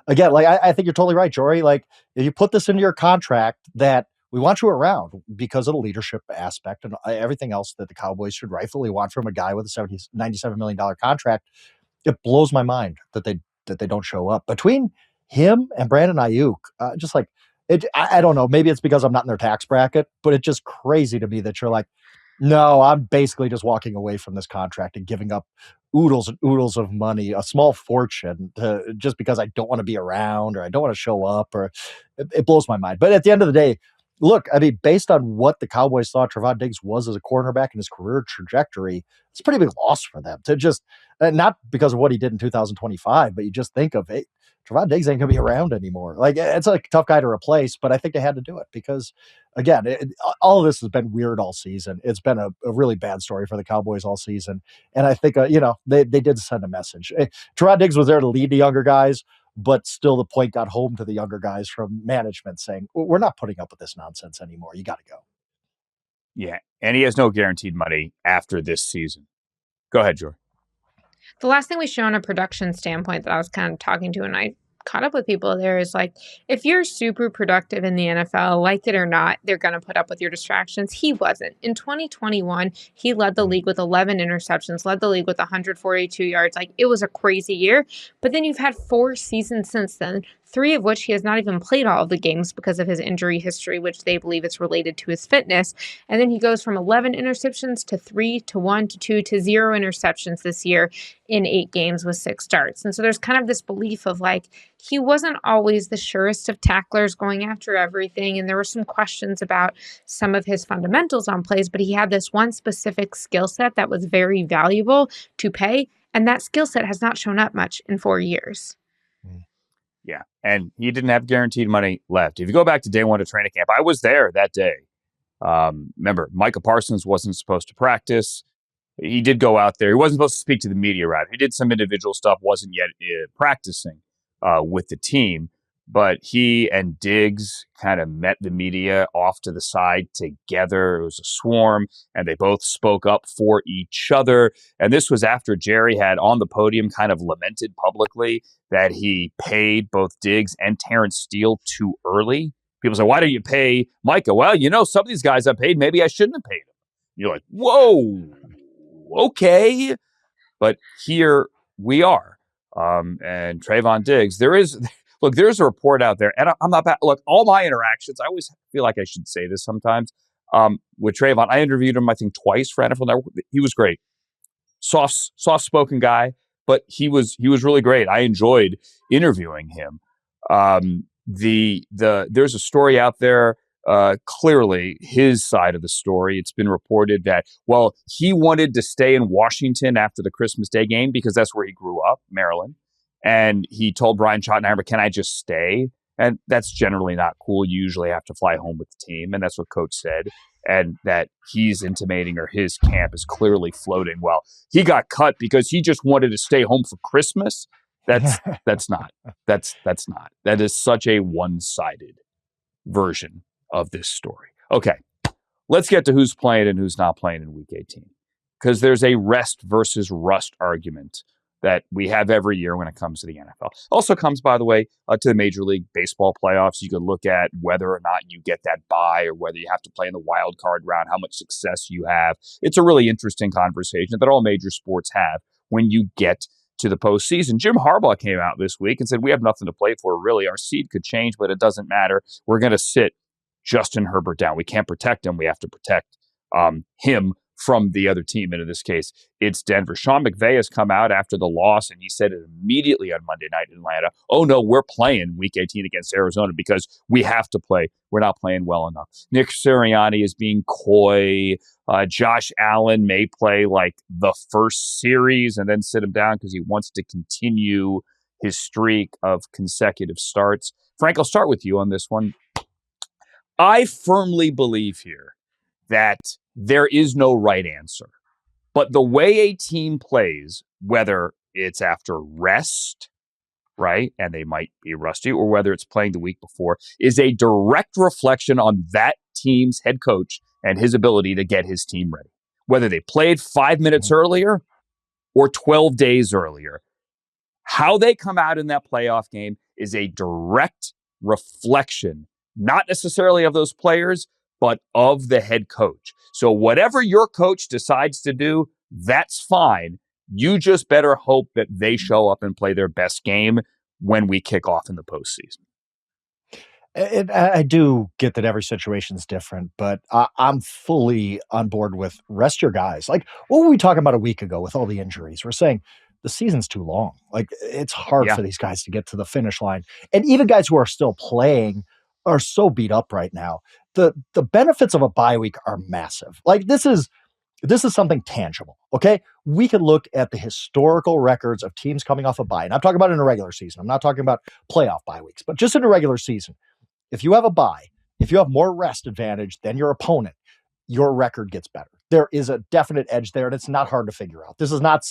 again, like I think you're totally right, Jori. Like, if you put this into your contract that we want you around because of the leadership aspect and everything else that the Cowboys should rightfully want from a guy with a $97 million contract, it blows my mind that they don't show up. Between him and Brandon Ayuk, just like, I don't know. Maybe it's because I'm not in their tax bracket, but it's just crazy to me that you're like, no, I'm basically just walking away from this contract and giving up oodles and oodles of money, a small fortune, just because I don't want to be around or I don't want to show up, or it blows my mind. But at the end of the day, look, I mean, based on what the Cowboys thought Trevon Diggs was as a cornerback and his career trajectory, it's a pretty big loss for them to just, not because of what he did in 2025, but you just think of it. Trevon Diggs ain't going to be around anymore. Like, it's a tough guy to replace, but I think they had to do it because, again, all of this has been weird all season. It's been a really bad story for the Cowboys all season. And I think, they did send a message. Trevon Diggs was there to lead the younger guys, but still the point got home to the younger guys from management saying, we're not putting up with this nonsense anymore. You got to go. Yeah. And he has no guaranteed money after this season. Go ahead, Jori. The last thing we show on a production standpoint that I was kind of talking to, and I caught up with people there, is like, if you're super productive in the NFL, like it or not, they're going to put up with your distractions. He wasn't. In 2021, he led the league with 11 interceptions, led the league with 142 yards. Like, it was a crazy year. But then you've had 4 seasons since then, 3 of which he has not even played all of the games because of his injury history, which they believe is related to his fitness. And then he goes from 11 interceptions to 3 to 1 to 2 to 0 interceptions this year in 8 games with 6 starts. And so there's kind of this belief of like, he wasn't always the surest of tacklers going after everything. And there were some questions about some of his fundamentals on plays, but he had this one specific skill set that was very valuable to pay. And that skill set has not shown up much in 4 years. Yeah. And he didn't have guaranteed money left. If you go back to day 1 of training camp, I was there that day. Remember, Micah Parsons wasn't supposed to practice. He did go out there. He wasn't supposed to speak to the media, right? He did some individual stuff, wasn't yet practicing with the team. But he and Diggs kind of met the media off to the side together. It was a swarm, and they both spoke up for each other. And this was after Jori had on the podium kind of lamented publicly that he paid both Diggs and Terrence Steele too early. People say, why don't you pay Micah? Well, some of these guys I paid, maybe I shouldn't have paid them. You're like, whoa, okay. But here we are. And Trevon Diggs, there's a report out there, and I'm not bad. Look, all my interactions, I always feel like I should say this sometimes, with Trevon. I interviewed him, I think, twice for NFL Network. He was great. Soft-spoken guy, but he was really great. I enjoyed interviewing him. There's a story out there, clearly his side of the story. It's been reported that, well, he wanted to stay in Washington after the Christmas Day game because that's where he grew up, Maryland. And he told Brian Schottenheimer, can I just stay? And that's generally not cool. You usually have to fly home with the team. And that's what Coach said. And that he's intimating, or his camp is clearly floating. Well, he got cut because he just wanted to stay home for Christmas. That's not. That is such a one-sided version of this story. Okay, let's get to who's playing and who's not playing in Week 18. Because there's a rest versus rust argument that we have every year when it comes to the NFL. Also comes, by the way, to the Major League Baseball playoffs. You can look at whether or not you get that bye, or whether you have to play in the wild card round, how much success you have. It's a really interesting conversation that all major sports have when you get to the postseason. Jim Harbaugh came out this week and said, we have nothing to play for, really. Our seed could change, but it doesn't matter. We're going to sit Justin Herbert down. We can't protect him. We have to protect him from the other team. And in this case, it's Denver. Sean McVay has come out after the loss, and he said it immediately on Monday night in Atlanta. Oh, no, we're playing Week 18 against Arizona because we have to play. We're not playing well enough. Nick Sirianni is being coy. Josh Allen may play like the first series and then sit him down because he wants to continue his streak of consecutive starts. Frank, I'll start with you on this one. I firmly believe here that there is no right answer. But the way a team plays, whether it's after rest, right, and they might be rusty, or whether it's playing the week before, is a direct reflection on that team's head coach and his ability to get his team ready. Whether they played 5 minutes earlier or 12 days earlier, how they come out in that playoff game is a direct reflection, not necessarily of those players, but of the head coach. So whatever your coach decides to do, that's fine. You just better hope that they show up and play their best game when we kick off in the postseason. I do get that every situation is different, but I'm fully on board with rest your guys. Like, what were we talking about a week ago with all the injuries? We're saying the season's too long. Like, it's hard for these guys to get to the finish line. And even guys who are still playing are so beat up right now. The benefits of a bye week are massive. Like this is something tangible. Okay. We can look at the historical records of teams coming off a bye. And I'm talking about in a regular season. I'm not talking about playoff bye weeks, but just in a regular season. If you have a bye, if you have more rest advantage than your opponent, your record gets better. There is a definite edge there, and it's not hard to figure out. This is not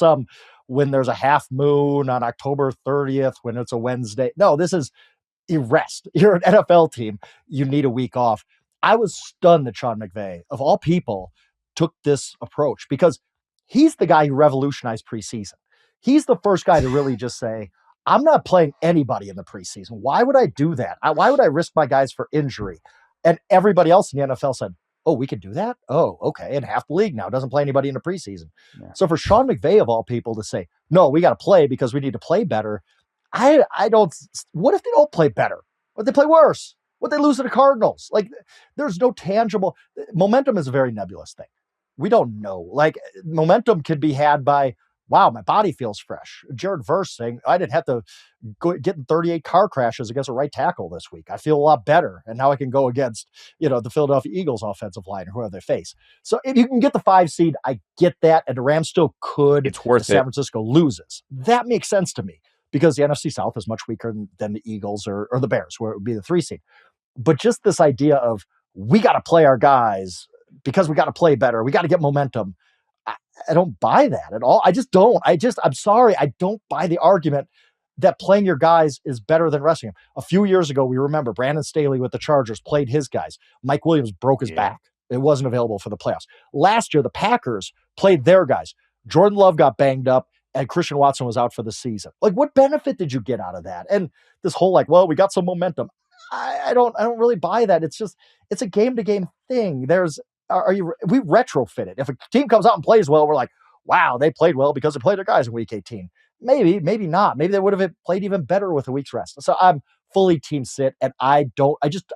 when there's a half moon on October 30th, when it's a Wednesday. No, this is you rest. You're an NFL team. You need a week off. I was stunned that Sean McVay, of all people, took this approach because he's the guy who revolutionized preseason. He's the first guy to really just say, I'm not playing anybody in the preseason. Why would I do that? Why would I risk my guys for injury? And everybody else in the NFL said, oh, we can do that? Oh, okay. And half the league now doesn't play anybody in the preseason. Yeah. So for Sean McVay, of all people, to say, no, we got to play because we need to play better. I don't. What if they don't play better? What if they play worse? What if they lose to the Cardinals? Like, there's no tangible. Momentum is a very nebulous thing. We don't know. Like, momentum can be had by, wow, my body feels fresh. Jared Verse saying, I didn't have to get in 38 car crashes against a right tackle this week. I feel a lot better. And now I can go against, the Philadelphia Eagles offensive line or whoever they face. So if you can get the 5 seed, I get that. And the Rams still could. It's worth it. San Francisco loses. That makes sense to me because the NFC South is much weaker than the Eagles or the Bears, where it would be the 3 seed. But just this idea of we got to play our guys because we got to play better. We got to get momentum. I don't buy that at all. I just don't. I'm sorry. I don't buy the argument that playing your guys is better than resting them. A few years ago, we remember Brandon Staley with the Chargers played his guys. Mike Williams broke his back. It wasn't available for the playoffs. Last year, the Packers played their guys. Jordan Love got banged up and Christian Watson was out for the season. Like, what benefit did you get out of that? And this whole we got some momentum. I don't really buy that. It's a game-to-game thing. We retrofit it. If a team comes out and plays well, we're like, wow, they played well because they played their guys in week 18. Maybe not. Maybe they would have played even better with a week's rest. So I'm fully team sit, and I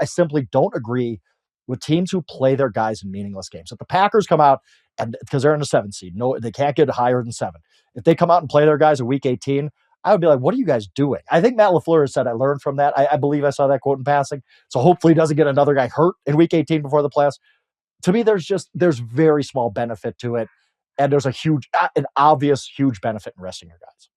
simply don't agree with teams who play their guys in meaningless games. If the Packers come out and because they're in the 7th seed, no, they can't get higher than 7. If they come out and play their guys in week 18, I would be like, what are you guys doing? I think Matt LaFleur said, I learned from that. I believe I saw that quote in passing. So hopefully he doesn't get another guy hurt in week 18 before the playoffs. To me, there's very small benefit to it. And there's an obvious huge benefit in resting your guys.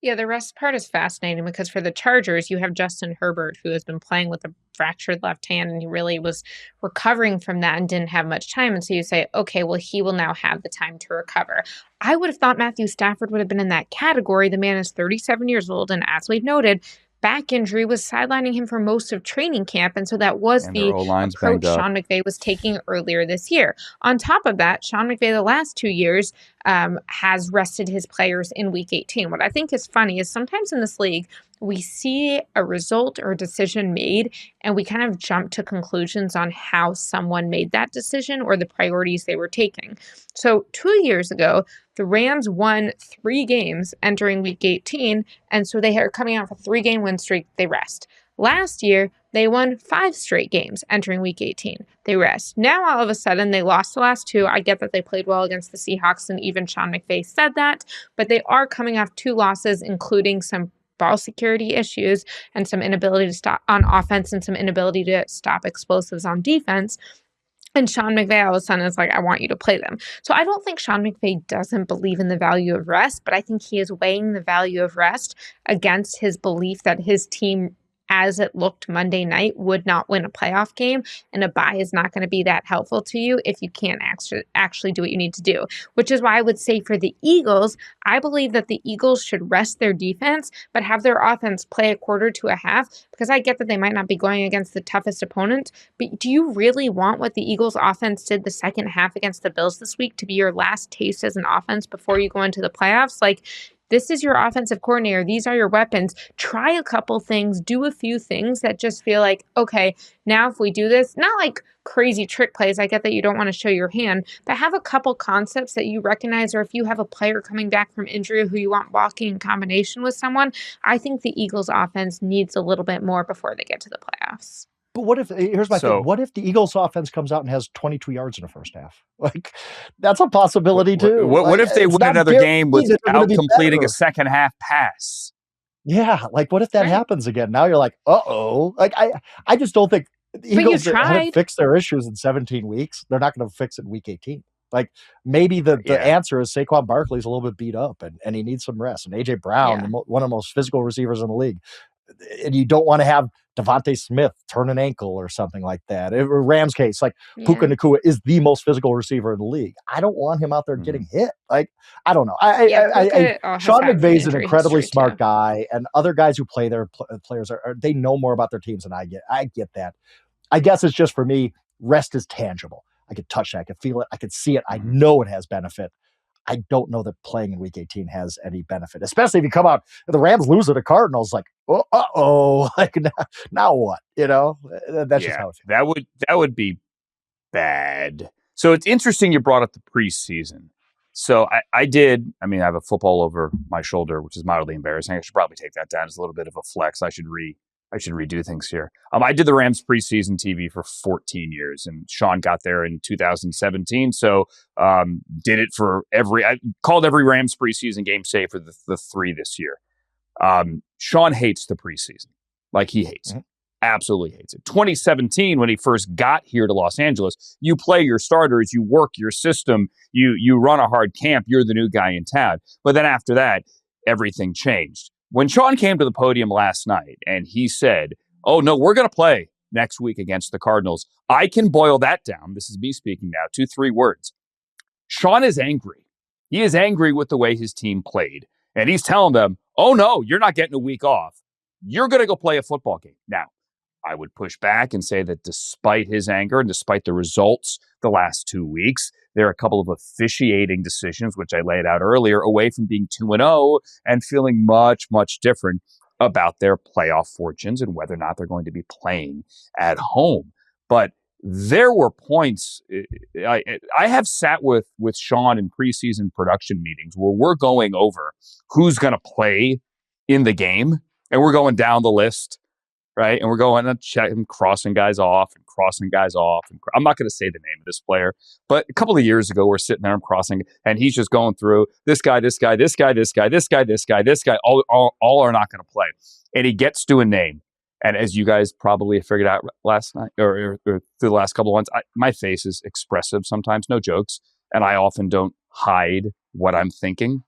Yeah, the rest part is fascinating because for the Chargers, you have Justin Herbert, who has been playing with a fractured left hand, and he really was recovering from that and didn't have much time. And so you say, okay, well, he will now have the time to recover. I would have thought Matthew Stafford would have been in that category. The man is 37 years old, and as we've noted, back injury was sidelining him for most of training camp. And so that was the approach Sean McVay was taking earlier this year. On top of that, Sean McVay the last 2 years has rested his players in week 18. What I think is funny is sometimes in this league, we see a result or a decision made and we kind of jump to conclusions on how someone made that decision or the priorities they were taking. So 2 years ago, the Rams won 3 games entering week 18, and so they are coming out for a 3-game win streak. They rest. Last year, they won 5 straight games entering week 18. They rest. Now, all of a sudden, they lost the last 2. I get that they played well against the Seahawks, and even Sean McVay said that, but they are coming off 2 losses, including some ball security issues and some inability to stop on offense and some inability to stop explosives on defense. And Sean McVay all of a sudden is like, I want you to play them. So I don't think Sean McVay doesn't believe in the value of rest, but I think he is weighing the value of rest against his belief that his team, as it looked Monday night, would not win a playoff game, and a bye is not going to be that helpful to you if you can't actually do what you need to do, which is why I would say for the Eagles, I believe that the Eagles should rest their defense, but have their offense play a quarter to a half, because I get that they might not be going against the toughest opponent, but do you really want what the Eagles offense did the second half against the Bills this week to be your last taste as an offense before you go into the playoffs? Like, this is your offensive coordinator. These are your weapons. Try a couple things, do a few things that just feel like, okay, now if we do this, not like crazy trick plays. I get that you don't want to show your hand, but have a couple concepts that you recognize, or if you have a player coming back from injury who you want walking in combination with someone, I think the Eagles offense needs a little bit more before they get to the playoffs. But here's my thing. What if the Eagles offense comes out and has 22 yards in the first half? Like, that's a possibility too. What if they win another game without completing a second half pass? Yeah, like what if that happens again? Now you're like, uh-oh. Like I just don't think Eagles haven't fixed their issues in 17 weeks. They're not going to fix it in week 18. Like maybe the answer is Saquon Barkley's a little bit beat up and he needs some rest. And AJ Brown, one of the most physical receivers in the league. And you don't want to have Devontae Smith turn an ankle or something like that. Rams case, like Puka Nacua is the most physical receiver in the league. I don't want him out there getting hit. Like, I don't know. Sean McVay's an incredibly smart guy, and other guys who play their players they know more about their teams than I get. I get that. I guess it's just for me, rest is tangible. I could touch it, I could feel it, I could see it. I know it has benefit. I don't know that playing in week 18 has any benefit, especially if you come out and the Rams lose to the Cardinals, like, like now what? You know, that's just how it feels. That would be bad. So it's interesting you brought up the preseason. So I have a football over my shoulder, which is mildly embarrassing. I should probably take that down as a little bit of a flex. I should redo things here. I did the Rams preseason TV for 14 years, and Sean got there in 2017. So did it for I called every Rams preseason game save for the 3 this year. Sean hates the preseason. Like, he hates it. Absolutely hates it. 2017, when he first got here to Los Angeles, you play your starters, you work your system, you run a hard camp, you're the new guy in town. But then after that, everything changed. When Sean came to the podium last night and he said, oh, no, we're going to play next week against the Cardinals, I can boil that down. This is me speaking now to 3 words. Sean is angry. He is angry with the way his team played. And he's telling them, oh, no, you're not getting a week off. You're going to go play a football game. Now, I would push back and say that despite his anger and despite the results the last 2 weeks, there are a couple of officiating decisions, which I laid out earlier, away from being 2-0 and feeling much, much different about their playoff fortunes and whether or not they're going to be playing at home. But there were points, I have sat with Sean in preseason production meetings where we're going over who's going to play in the game, and we're going down the list. Right. And we're going and checking, crossing guys off. And I'm not going to say the name of this player, but a couple of years ago, we're sitting there, I'm crossing, and he's just going through this guy. All are not going to play. And he gets to a name. And as you guys probably have figured out last night or through the last couple of ones, my face is expressive sometimes, no jokes. And I often don't hide what I'm thinking.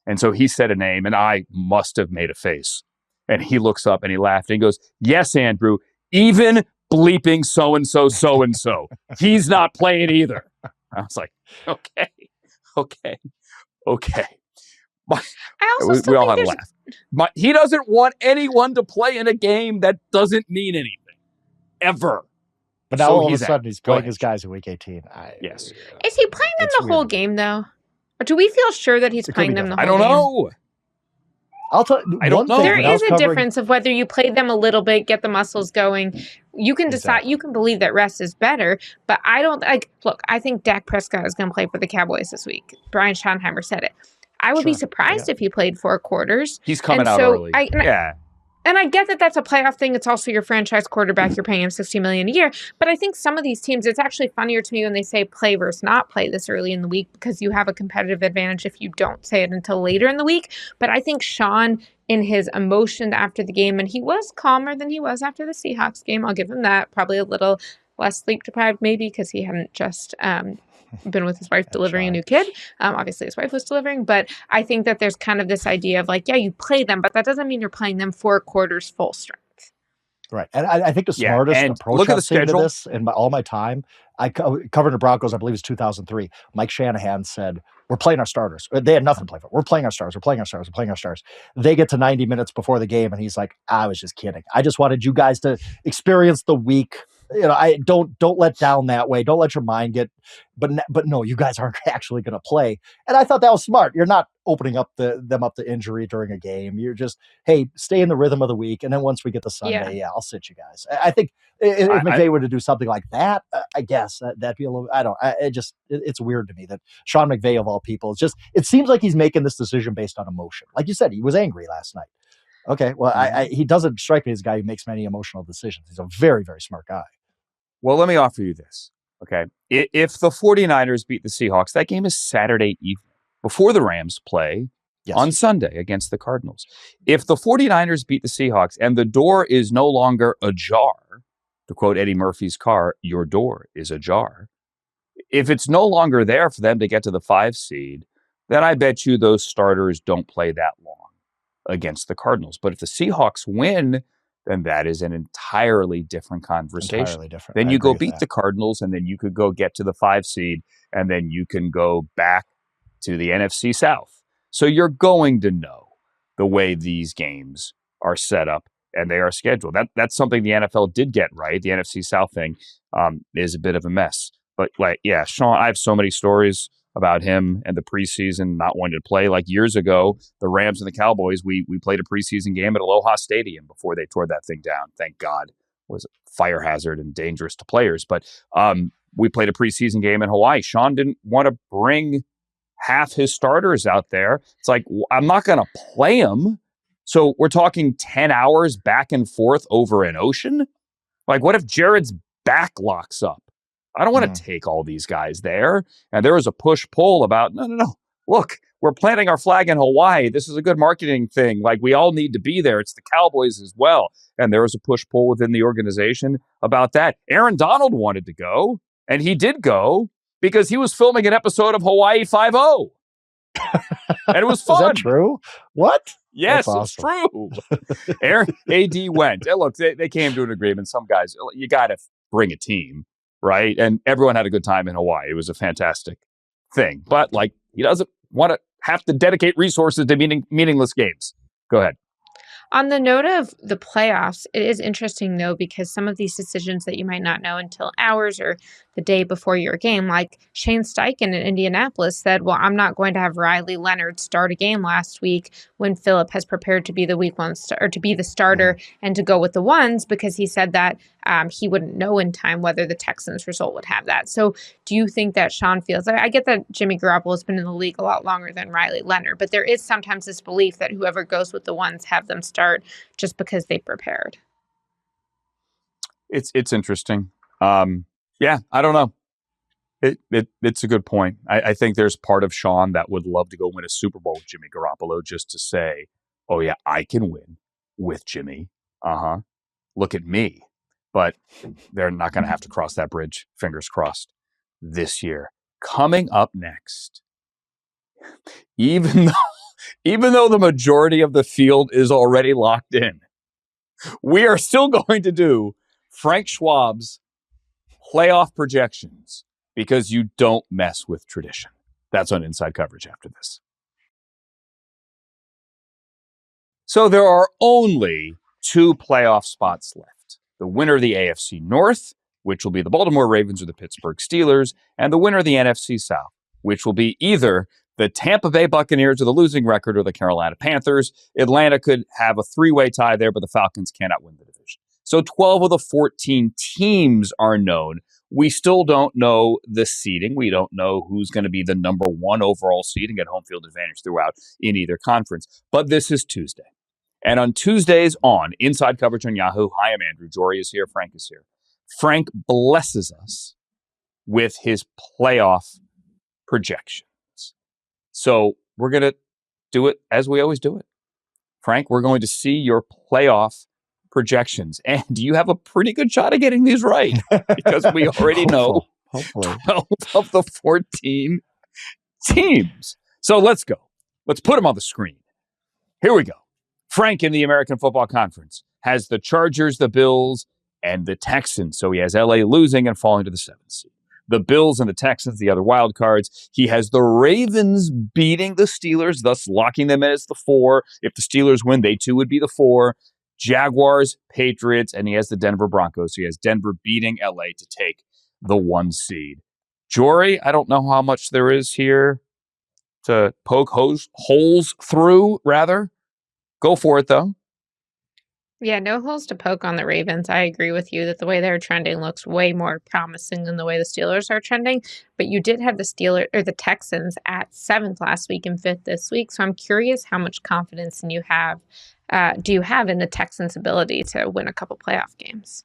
And so he said a name, and I must have made a face. And he looks up and he laughed and he goes, yes, Andrew, even bleeping so-and-so. He's not playing either. I was like, okay. I also still we all had to laugh. He doesn't want anyone to play in a game that doesn't mean anything. Ever. But now all of a sudden he's playing his guys in week 18. Yes. Is he playing them the whole game, though? Or do we feel sure that he's playing them the whole game? I don't know. I'll tell you. I don't know. There is a difference of whether you play them a little bit, get the muscles going. You can decide. You can believe that rest is better, but I don't. Look, I think Dak Prescott is going to play for the Cowboys this week. Brian Schottenheimer said it. I would be surprised if he played 4 quarters. He's coming out early. And I get that that's a playoff thing. It's also your franchise quarterback. You're paying him $60 million a year. But I think some of these teams, it's actually funnier to me when they say play versus not play this early in the week, because you have a competitive advantage if you don't say it until later in the week. But I think Sean, in his emotion after the game, and he was calmer than he was after the Seahawks game. I'll give him that. Probably a little less sleep deprived maybe because he hadn't just been with his wife delivering a new kid. Obviously his wife was delivering, but I think that there's kind of this idea of like, yeah, you play them, but that doesn't mean you're playing them 4 quarters full strength. Right. And I think the smartest approach I've seen to this in all my time, I covered the Broncos, I believe it was 2003. Mike Shanahan said, we're playing our starters. They had nothing to play for. We're playing our stars. They get to 90 minutes before the game, and he's like, I was just kidding. I just wanted you guys to experience the week. I don't let down that way. Don't let your mind get, but no, you guys aren't actually going to play. And I thought that was smart. You're not opening up them up to injury during a game. You're just, hey, stay in the rhythm of the week. And then once we get to Sunday, I'll sit you guys. I think if McVay were to do something like that, I guess that'd be a little, it's weird to me that Sean McVay of all people, it seems like he's making this decision based on emotion. Like you said, he was angry last night. Okay. Well, he doesn't strike me as a guy who makes many emotional decisions. He's a very, very smart guy. Well, let me offer you this, okay? If the 49ers beat the Seahawks, that game is Saturday evening before the Rams play on Sunday against the Cardinals. If the 49ers beat the Seahawks and the door is no longer ajar, to quote Eddie Murphy's car, your door is ajar. If it's no longer there for them to get to the 5 seed, then I bet you those starters don't play that long against the Cardinals. But if the Seahawks win, then that is an entirely different conversation. Entirely different. Then you go beat the Cardinals, and then you could go get to the 5 seed, and then you can go back to the NFC South. So you're going to know the way these games are set up and they are scheduled. That's something the NFL did get right. The NFC South thing is a bit of a mess. But Sean, I have so many stories about him and the preseason not wanting to play. Like years ago, the Rams and the Cowboys, we played a preseason game at Aloha Stadium before they tore that thing down. Thank God. It was a fire hazard and dangerous to players. But we played a preseason game in Hawaii. Sean didn't want to bring half his starters out there. It's like, I'm not going to play them. So we're talking 10 hours back and forth over an ocean? Like, what if Jared's back locks up? I don't want to take all these guys there. And there was a push-pull about, no. Look, we're planting our flag in Hawaii. This is a good marketing thing. Like, we all need to be there. It's the Cowboys as well. And there was a push-pull within the organization about that. Aaron Donald wanted to go, and he did go because he was filming an episode of Hawaii Five-0. And it was fun. Is that true? What? Yes, it's true. Aaron, AD went. And look, they came to an agreement. Some guys, you got to bring a team, right? And everyone had a good time in Hawaii. It was a fantastic thing. But he doesn't want to have to dedicate resources to meaningless games. Go ahead. On the note of the playoffs, it is interesting, though, because some of these decisions that you might not know until hours or the day before your game, like Shane Steichen in Indianapolis said, well, I'm not going to have Riley Leonard start a game last week when Phillip has prepared to be the week one or to be the starter and to go with the ones, because he said that he wouldn't know in time whether the Texans result would have that. So do you think that Sean feels, I get that Jimmy Garoppolo has been in the league a lot longer than Riley Leonard, but there is sometimes this belief that whoever goes with the ones have them start just because they prepared. It's interesting. Yeah, I don't know. It's a good point. I think there's part of Sean that would love to go win a Super Bowl with Jimmy Garoppolo just to say, oh yeah, I can win with Jimmy. Look at me. But they're not going to have to cross that bridge, fingers crossed, this year. Coming up next, even though the majority of the field is already locked in, we are still going to do Frank Schwab's playoff projections because you don't mess with tradition. That's on Inside Coverage after this. So there are only 2 playoff spots left. The winner of the AFC North, which will be the Baltimore Ravens or the Pittsburgh Steelers, and the winner of the NFC South, which will be either the Tampa Bay Buccaneers with a losing record or the Carolina Panthers. Atlanta could have a 3-way tie there, but the Falcons cannot win the division. So 12 of the 14 teams are known. We still don't know the seeding. We don't know who's going to be the number 1 overall seed and get home field advantage throughout in either conference. But this is Tuesday. And on Tuesdays on Inside Coverage on Yahoo, hi, I'm Andrew. Jori is here. Frank is here. Frank blesses us with his playoff projections. So we're going to do it as we always do it. Frank, we're going to see your playoff projections. And you have a pretty good shot of getting these right because we already know 12 of the 14 teams. So let's go. Let's put them on the screen. Here we go. Frank in the American Football Conference has the Chargers, the Bills, and the Texans. So he has LA losing and falling to the 7th seed. The Bills and the Texans, the other wild cards. He has the Ravens beating the Steelers, thus locking them in as the 4. If the Steelers win, they too would be the 4. Jaguars, Patriots, and he has the Denver Broncos. So he has Denver beating LA to take the 1 seed. Jori, I don't know how much there is here to poke holes through, rather. Go for it, though. Yeah, no holes to poke on the Ravens. I agree with you that the way they're trending looks way more promising than the way the Steelers are trending. But you did have the Texans at 7th last week and 5th this week. So I'm curious how much confidence do you have in the Texans' ability to win a couple playoff games?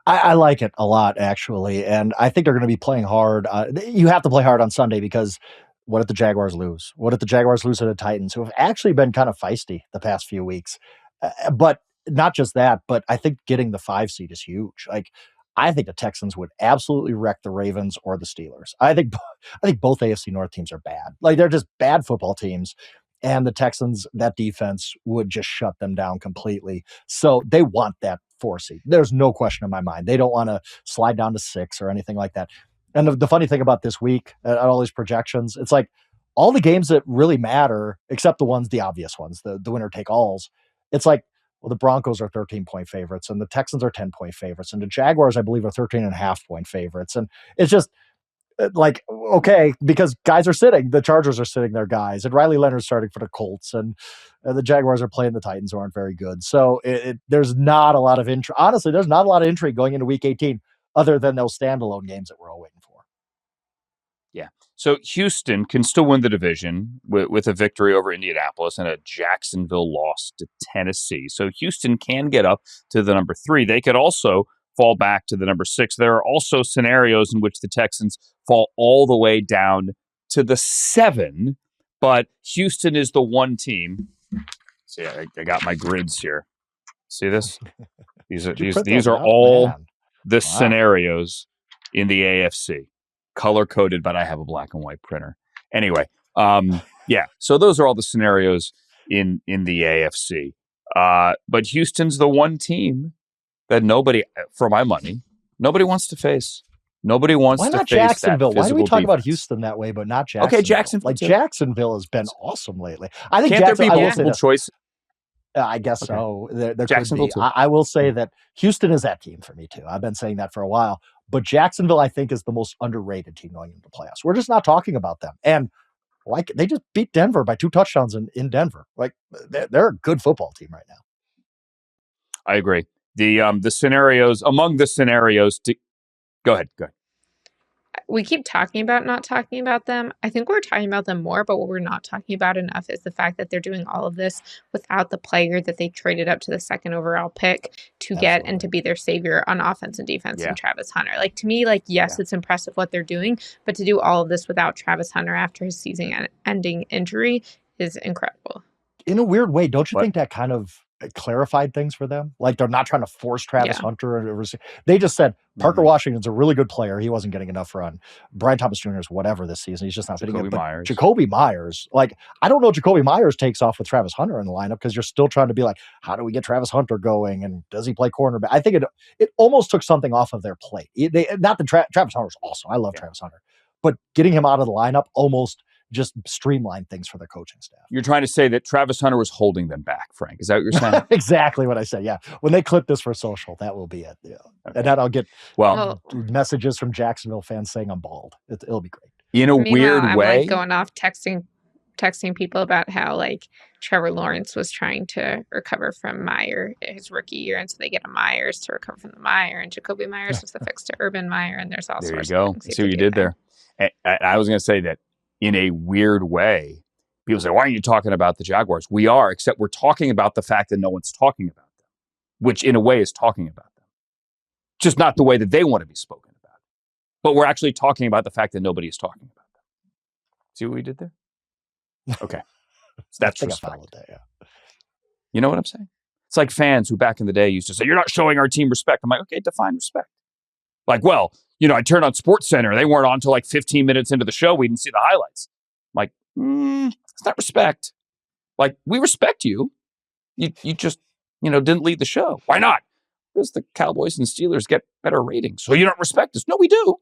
I like it a lot, actually. And I think they're going to be playing hard. You have to play hard on Sunday because what if the Jaguars lose? What if the Jaguars lose to the Titans, who have actually been kind of feisty the past few weeks? But not just that, but I think getting the 5 seed is huge. Like, I think the Texans would absolutely wreck the Ravens or the Steelers. I think both AFC North teams are bad. Like, they're just bad football teams. And the Texans, that defense would just shut them down completely. So they want that 4 seed. There's no question in my mind. They don't want to slide down to 6 or anything like that. And the funny thing about this week, at all these projections, it's like all the games that really matter, except the obvious ones, the winner take alls. It's like, well, the Broncos are 13-point favorites, and the Texans are 10-point favorites, and the Jaguars, I believe, are 13.5-point favorites. And it's just like, okay, because guys are sitting. The Chargers are sitting their guys, and Riley Leonard's starting for the Colts, and the Jaguars are playing the Titans, who aren't very good. So there's not a lot of intrigue. Honestly, there's not a lot of intrigue going into Week 18, other than those standalone games that we're all waiting for. Yeah. So Houston can still win the division with a victory over Indianapolis and a Jacksonville loss to Tennessee. So Houston can get up to the number 3. They could also fall back to the number 6. There are also scenarios in which the Texans fall all the way down to the 7, but Houston is the one team. See, I got my grids here. See this? These are all the scenarios in the AFC. Color-coded, but I have a black and white printer. Anyway, yeah. So those are all the scenarios in the AFC. But Houston's the one team that nobody, for my money, nobody wants to face. Nobody wants to face Jacksonville? That. Why do we talk defense. about Houston that way, but not Jacksonville? Okay, Jacksonville. Like, Jacksonville has been awesome lately. I think Can't there be multiple choices? I guess so. There Jacksonville could be. I will say that Houston is that team for me too. I've been saying that for a while. But Jacksonville, I think, is the most underrated team going into the playoffs. We're just not talking about them. And like, they just beat Denver by 2 touchdowns in Denver. Like, they're a good football team right now. I agree. The scenarios, among the scenarios, go ahead. We keep talking about not talking about them. I think we're talking about them more, but what we're not talking about enough is the fact that they're doing all of this without the player that they traded up to the 2nd overall pick to get and to be their savior on offense and defense in Travis Hunter. Like, to me, like, yes, it's impressive what they're doing, but to do all of this without Travis Hunter after his season-ending injury is incredible. In a weird way, don't you think that kind of clarified things for them? Like, they're not trying to force Travis Hunter. They just said, Parker Washington's a really good player. He wasn't getting enough run. Brian Thomas Jr. is whatever this season. He's just not fitting it. But Jacoby Myers, like, I don't know if Jacoby Myers takes off with Travis Hunter in the lineup, because you're still trying to be like, how do we get Travis Hunter going? And does he play cornerback? I think it almost took something off of their plate. Not that Travis Hunter's awesome. I love Travis Hunter. But getting him out of the lineup almost just streamline things for their coaching staff. You're trying to say that Travis Hunter was holding them back, Frank. Is that what you're saying? Exactly what I said. Yeah. When they clip this for social, that will be it. Yeah. Okay. And then I'll get messages from Jacksonville fans saying I'm bald. It'll be great. In a weird way. I'm like going off texting people about how, like, Trevor Lawrence was trying to recover from Meyer his rookie year, and so they get a Myers to recover from the Meyer, and Jacoby Myers was the fix to Urban Meyer, and there's all sorts of things. See what you did there. And I was going to say that in a weird way, people say, why aren't you talking about the Jaguars? We are, except we're talking about the fact that no one's talking about them, which in a way is talking about them. Just not the way that they want to be spoken about. But we're actually talking about the fact that nobody is talking about them. See what we did there? Okay. That's respect. You know what I'm saying? It's like fans who back in the day used to say, you're not showing our team respect. I'm like, okay, define respect. Like, well, I turned on SportsCenter. They weren't on until like 15 minutes into the show. We didn't see the highlights. I'm like, it's not respect. Like, we respect you. You just, didn't lead the show. Why not? Because the Cowboys and Steelers get better ratings. So you don't respect us. No, we do.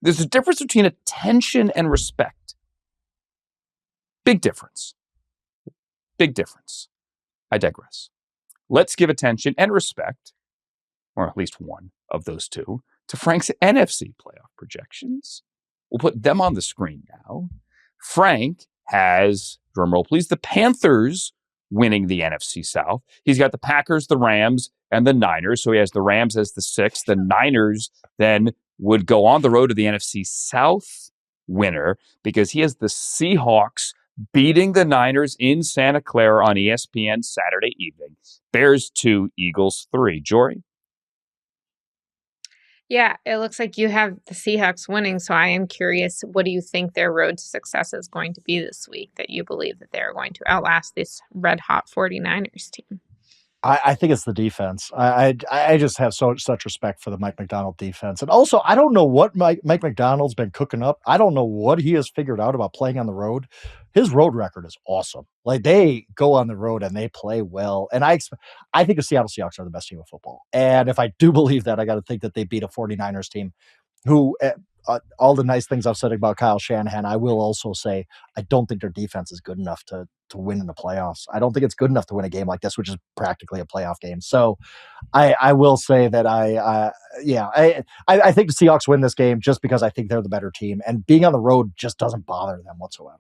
There's a difference between attention and respect. Big difference. Big difference. I digress. Let's give attention and respect, or at least one of those two, to Frank's NFC playoff projections. We'll put them on the screen now. Frank has, drumroll please, the Panthers winning the NFC South. He's got the Packers, the Rams, and the Niners. So he has the Rams as the 6th. The Niners then would go on the road to the NFC South winner, because he has the Seahawks beating the Niners in Santa Clara on ESPN Saturday evening. Bears 2, Eagles 3. Jori? Yeah, it looks like you have the Seahawks winning, so I am curious, what do you think their road to success is going to be this week, that you believe that they're going to outlast this red-hot 49ers team? I think it's the defense. I just have such respect for the Mike Macdonald defense. And also, I don't know what Mike Macdonald's been cooking up. I don't know what he has figured out about playing on the road. His road record is awesome. Like, they go on the road and they play well. And I think the Seattle Seahawks are the best team of football. And if I do believe that, I got to think that they beat a 49ers team who, all the nice things I've said about Kyle Shanahan, I will also say I don't think their defense is good enough to win in the playoffs. I don't think it's good enough to win a game like this, which is practically a playoff game. So I will say that I think the Seahawks win this game just because I think they're the better team, and being on the road just doesn't bother them whatsoever.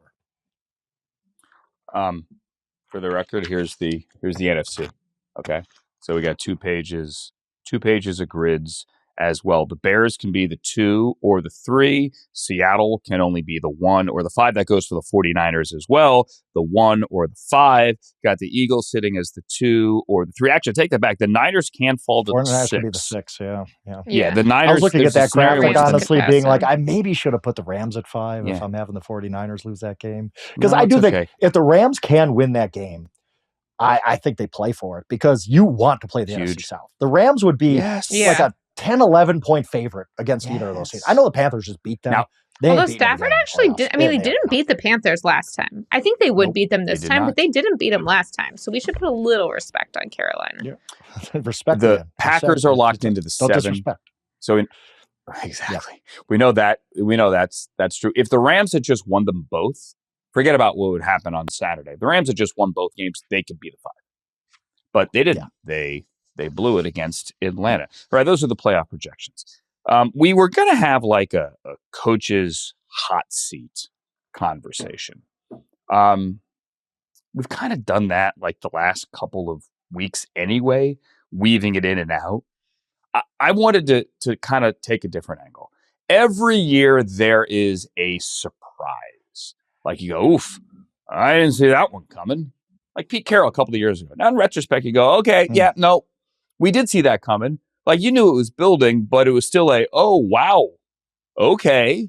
For the record, here's the NFC. Okay, so we got two pages of grids as well. The Bears can be the 2 or the 3. Seattle can only be the 1 or the 5. That goes for the 49ers as well. The 1 or the 5. Got the Eagles sitting as the 2 or the 3. Actually, take that back. The Niners can fall to the 6. Could be the 6, yeah. The Niners. I was looking at that graphic, honestly, being like, I maybe should have put the Rams at 5 if I'm having the 49ers lose that game. Because I do think if the Rams can win that game, I think they play for it, because you want to play the NFC South. The Rams would be like a 10, 11 point favorite against either of those teams. I know the Panthers just beat them. Although Stafford actually did. I mean, they didn't beat the Panthers last time. I think they would beat them this time, but they didn't beat them last time. So we should put a little respect on Carolina. Yeah. Respect. The Packers are locked into the 7. Disrespect. So exactly. We know that. We know that's true. If the Rams had just won them both, forget about what would happen on Saturday. If the Rams had just won both games, they could be the 5. But they didn't. Yeah. They blew it against Atlanta. All right, those are the playoff projections. We were going to have like a coach's hot seat conversation. We've kind of done that like the last couple of weeks anyway, weaving it in and out. I wanted to kind of take a different angle. Every year there is a surprise. Like, you go, oof, I didn't see that one coming. Like Pete Carroll a couple of years ago. Now in retrospect, you go, okay, no, we did see that coming. Like, you knew it was building, but it was still a, oh, wow, okay,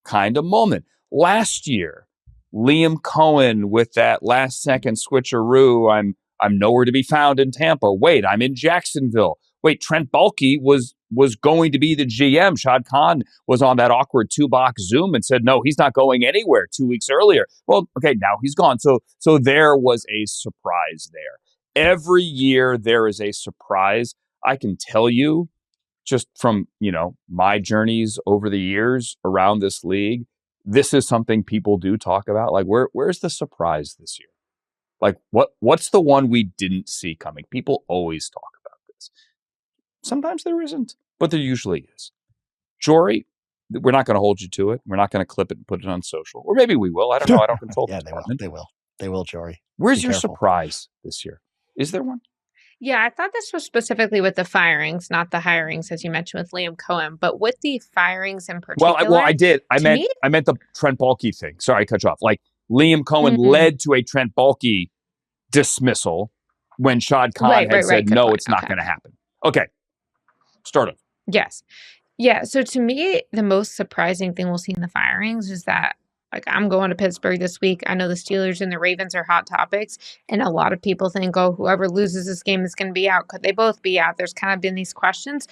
kind of moment. Last year, Liam Cohen with that last-second switcheroo, I'm nowhere to be found in Tampa. Wait, I'm in Jacksonville. Wait, Trent Baalke was going to be the GM. Shad Khan was on that awkward 2-box Zoom and said, no, he's not going anywhere 2 weeks earlier. Well, okay, now he's gone. So there was a surprise there. Every year there is a surprise. I can tell you just from, my journeys over the years around this league, this is something people do talk about. Like, where's the surprise this year? Like, what's the one we didn't see coming? People always talk about this. Sometimes there isn't, but there usually is. Jori, we're not going to hold you to it. We're not going to clip it and put it on social. Or maybe we will. I don't know. I don't control the department. They will, Jori. Where's your surprise this year? Is there one? Yeah, I thought this was specifically with the firings, not the hirings, as you mentioned with Liam Cohen, but with the firings in particular. Well, I did. I meant the Trent Baalke thing. Sorry, I cut you off. Like, Liam Cohen led to a Trent Baalke dismissal when Shad Khan had said, no, it's not going to happen. Okay. Start it. Yes. Yeah. So to me, the most surprising thing we'll see in the firings is that, like, I'm going to Pittsburgh this week. I know the Steelers and the Ravens are hot topics. And a lot of people think, oh, whoever loses this game is going to be out. Could they both be out? There's kind of been these questions.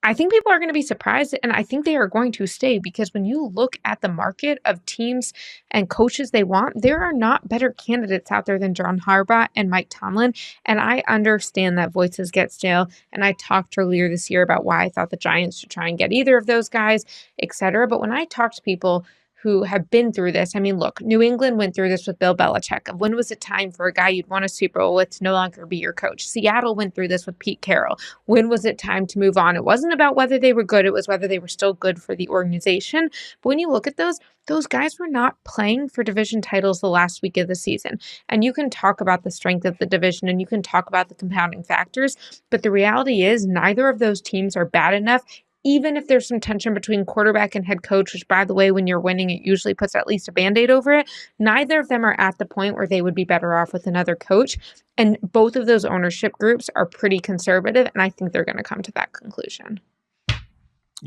I think people are going to be surprised, and I think they are going to stay, because when you look at the market of teams and coaches they want, there are not better candidates out there than John Harbaugh and Mike Tomlin. And I understand that voices get stale. And I talked earlier this year about why I thought the Giants should try and get either of those guys, etc. But when I talk to people who have been through this. I mean, look, New England went through this with Bill Belichick. When was it time for a guy you'd won a Super Bowl with to no longer be your coach? Seattle went through this with Pete Carroll. When was it time to move on? It wasn't about whether they were good. It was whether they were still good for the organization. But when you look at those guys were not playing for division titles the last week of the season. And you can talk about the strength of the division and you can talk about the compounding factors. But the reality is neither of those teams are bad enough. Even if there's some tension between quarterback and head coach, which, by the way, when you're winning, it usually puts at least a Band-Aid over it. Neither of them are at the point where they would be better off with another coach. And both of those ownership groups are pretty conservative, and I think they're going to come to that conclusion.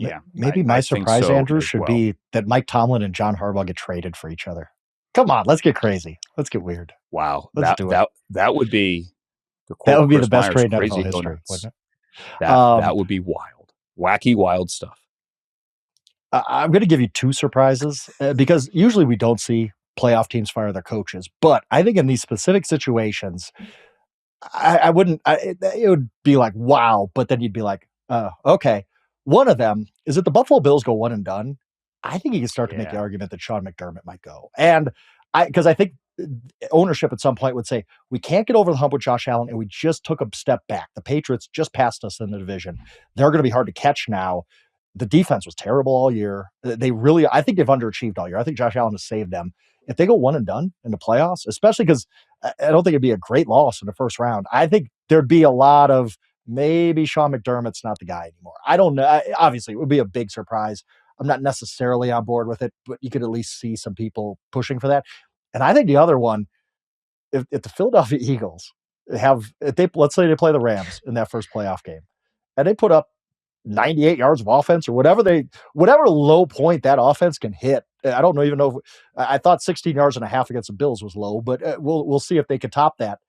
Yeah. Maybe my surprise, so, Andrew, should be that Mike Tomlin and John Harbaugh get traded for each other. Come on, let's get crazy. Let's get weird. Wow. Let's do it. That would be that would be the best trade in NFL history, wouldn't it? That would be wild. Wacky, wild stuff. I'm going to give you two surprises because usually we don't see playoff teams fire their coaches. But I think in these specific situations, I wouldn't, it would be like, wow. But then you'd be like, okay. One of them is that the Buffalo Bills go one and done. I think you can start to make the argument that Sean McDermott might go. And because I think ownership at some point would say, we can't get over the hump with Josh Allen and we just took a step back. The Patriots just passed us in the division. They're going to be hard to catch now. The defense was terrible all year. I think they've underachieved all year. I think Josh Allen has saved them. If they go one and done in the playoffs, especially because I don't think it'd be a great loss in the first round, I think there'd be a lot of maybe Sean McDermott's not the guy anymore. I don't know. Obviously, it would be a big surprise. I'm not necessarily on board with it, but you could at least see some people pushing for that. And I think the other one, if the Philadelphia Eagles let's say they play the Rams in that first playoff game, and they put up 98 yards of offense or whatever low point that offense can hit. I don't even know. I thought 16 yards and a half against the Bills was low, but we'll see if they could top that.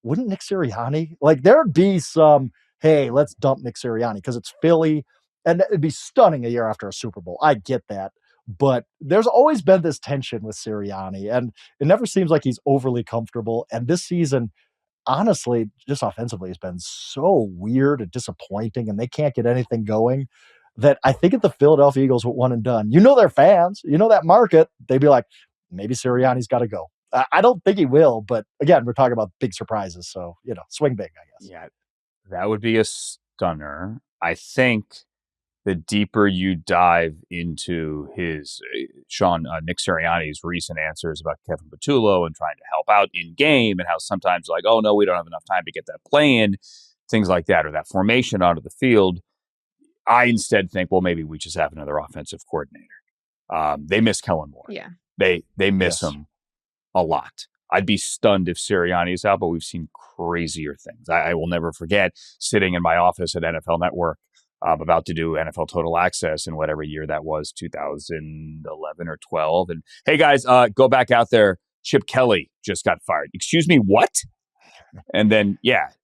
Wouldn't Nick Sirianni, there'd be some, hey, let's dump Nick Sirianni because it's Philly, and it'd be stunning a year after a Super Bowl. I get that. But there's always been this tension with Sirianni, and it never seems like he's overly comfortable. And this season, honestly, just offensively, has been so weird and disappointing, and they can't get anything going that I think if the Philadelphia Eagles went one and done, their fans, that market, they'd be like, maybe Sirianni's got to go. I don't think he will, but again, we're talking about big surprises. So, swing big, I guess. Yeah, that would be a stunner. I think the deeper you dive into his Nick Sirianni's recent answers about Kevin Patullo and trying to help out in game, and how sometimes like, oh no, we don't have enough time to get that play in, things like that, or that formation onto the field. I instead think, well, maybe we just have another offensive coordinator. They miss Kellen Moore. Yeah, they miss him a lot. I'd be stunned if Sirianni is out, but we've seen crazier things. I will never forget sitting in my office at NFL Network. I'm about to do NFL Total Access in whatever year that was, 2011 or 12. And hey, guys, go back out there. Chip Kelly just got fired. Excuse me, what? And then,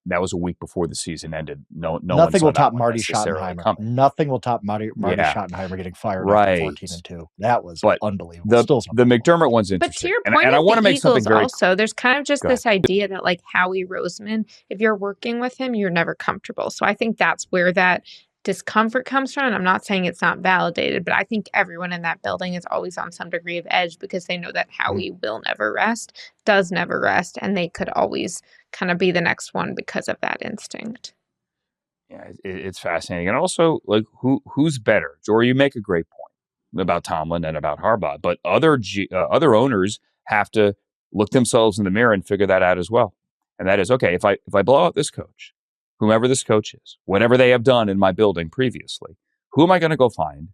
that was a week before the season ended. Nothing will top Marty Schottenheimer. Nothing will top Marty Schottenheimer getting fired at 14-2. That was unbelievable. The McDermott one's interesting. But to your point, and I want to make something very also, there's kind of just this idea that like Howie Roseman, if you're working with him, you're never comfortable. So I think that's where that discomfort comes from. And I'm not saying it's not validated, but I think everyone in that building is always on some degree of edge because they know that Howie will never rest, does never rest, and they could always kind of be the next one because of that instinct. Yeah, it's fascinating. And also, like, who's better? Jori, you make a great point about Tomlin and about Harbaugh, but other owners have to look themselves in the mirror and figure that out as well. And that is, okay, if I blow out this coach, whomever this coach is, whatever they have done in my building previously, who am I going to go find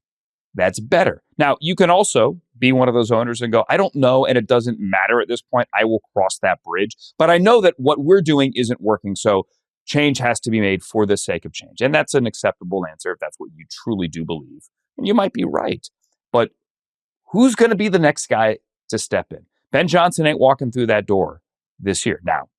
that's better? Now, you can also be one of those owners and go, I don't know, and it doesn't matter at this point. I will cross that bridge. But I know that what we're doing isn't working, so change has to be made for the sake of change. And that's an acceptable answer if that's what you truly do believe. And you might be right. But who's going to be the next guy to step in? Ben Johnson ain't walking through that door this year. Now,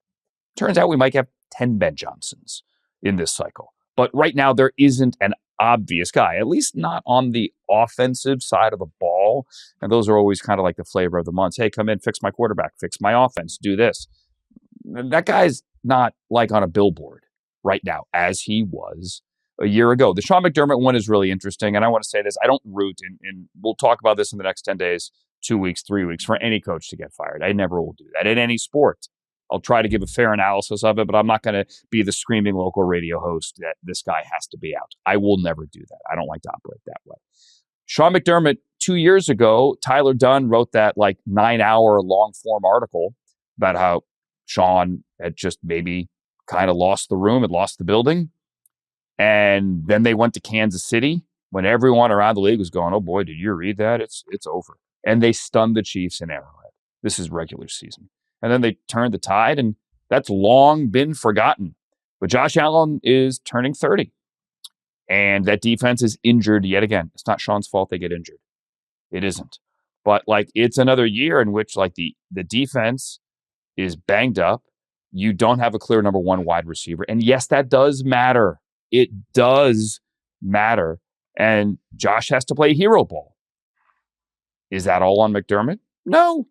turns out we might have 10 Ben Johnsons in this cycle. But right now, there isn't an obvious guy, at least not on the offensive side of the ball. And those are always kind of like the flavor of the month. Hey, come in, fix my quarterback, fix my offense, do this. And that guy's not like on a billboard right now as he was a year ago. The Sean McDermott one is really interesting. And I want to say this, I don't root, and we'll talk about this in the next 10 days, 2 weeks, 3 weeks, for any coach to get fired. I never will do that in any sport. I'll try to give a fair analysis of it, but I'm not going to be the screaming local radio host that this guy has to be out. I will never do that. I don't like to operate that way. Sean McDermott, 2 years ago, Tyler Dunn wrote that 9-hour long form article about how Sean had just maybe kind of lost the room, had lost the building. And then they went to Kansas City when everyone around the league was going, oh boy, did you read that? It's over. And they stunned the Chiefs in Arrowhead. This is regular season. And then they turned the tide, and that's long been forgotten. But Josh Allen is turning 30. And that defense is injured yet again. It's not Sean's fault they get injured. It isn't. But like it's another year in which like the defense is banged up. You don't have a clear number one wide receiver. And yes, that does matter. It does matter. And Josh has to play hero ball. Is that all on McDermott? No.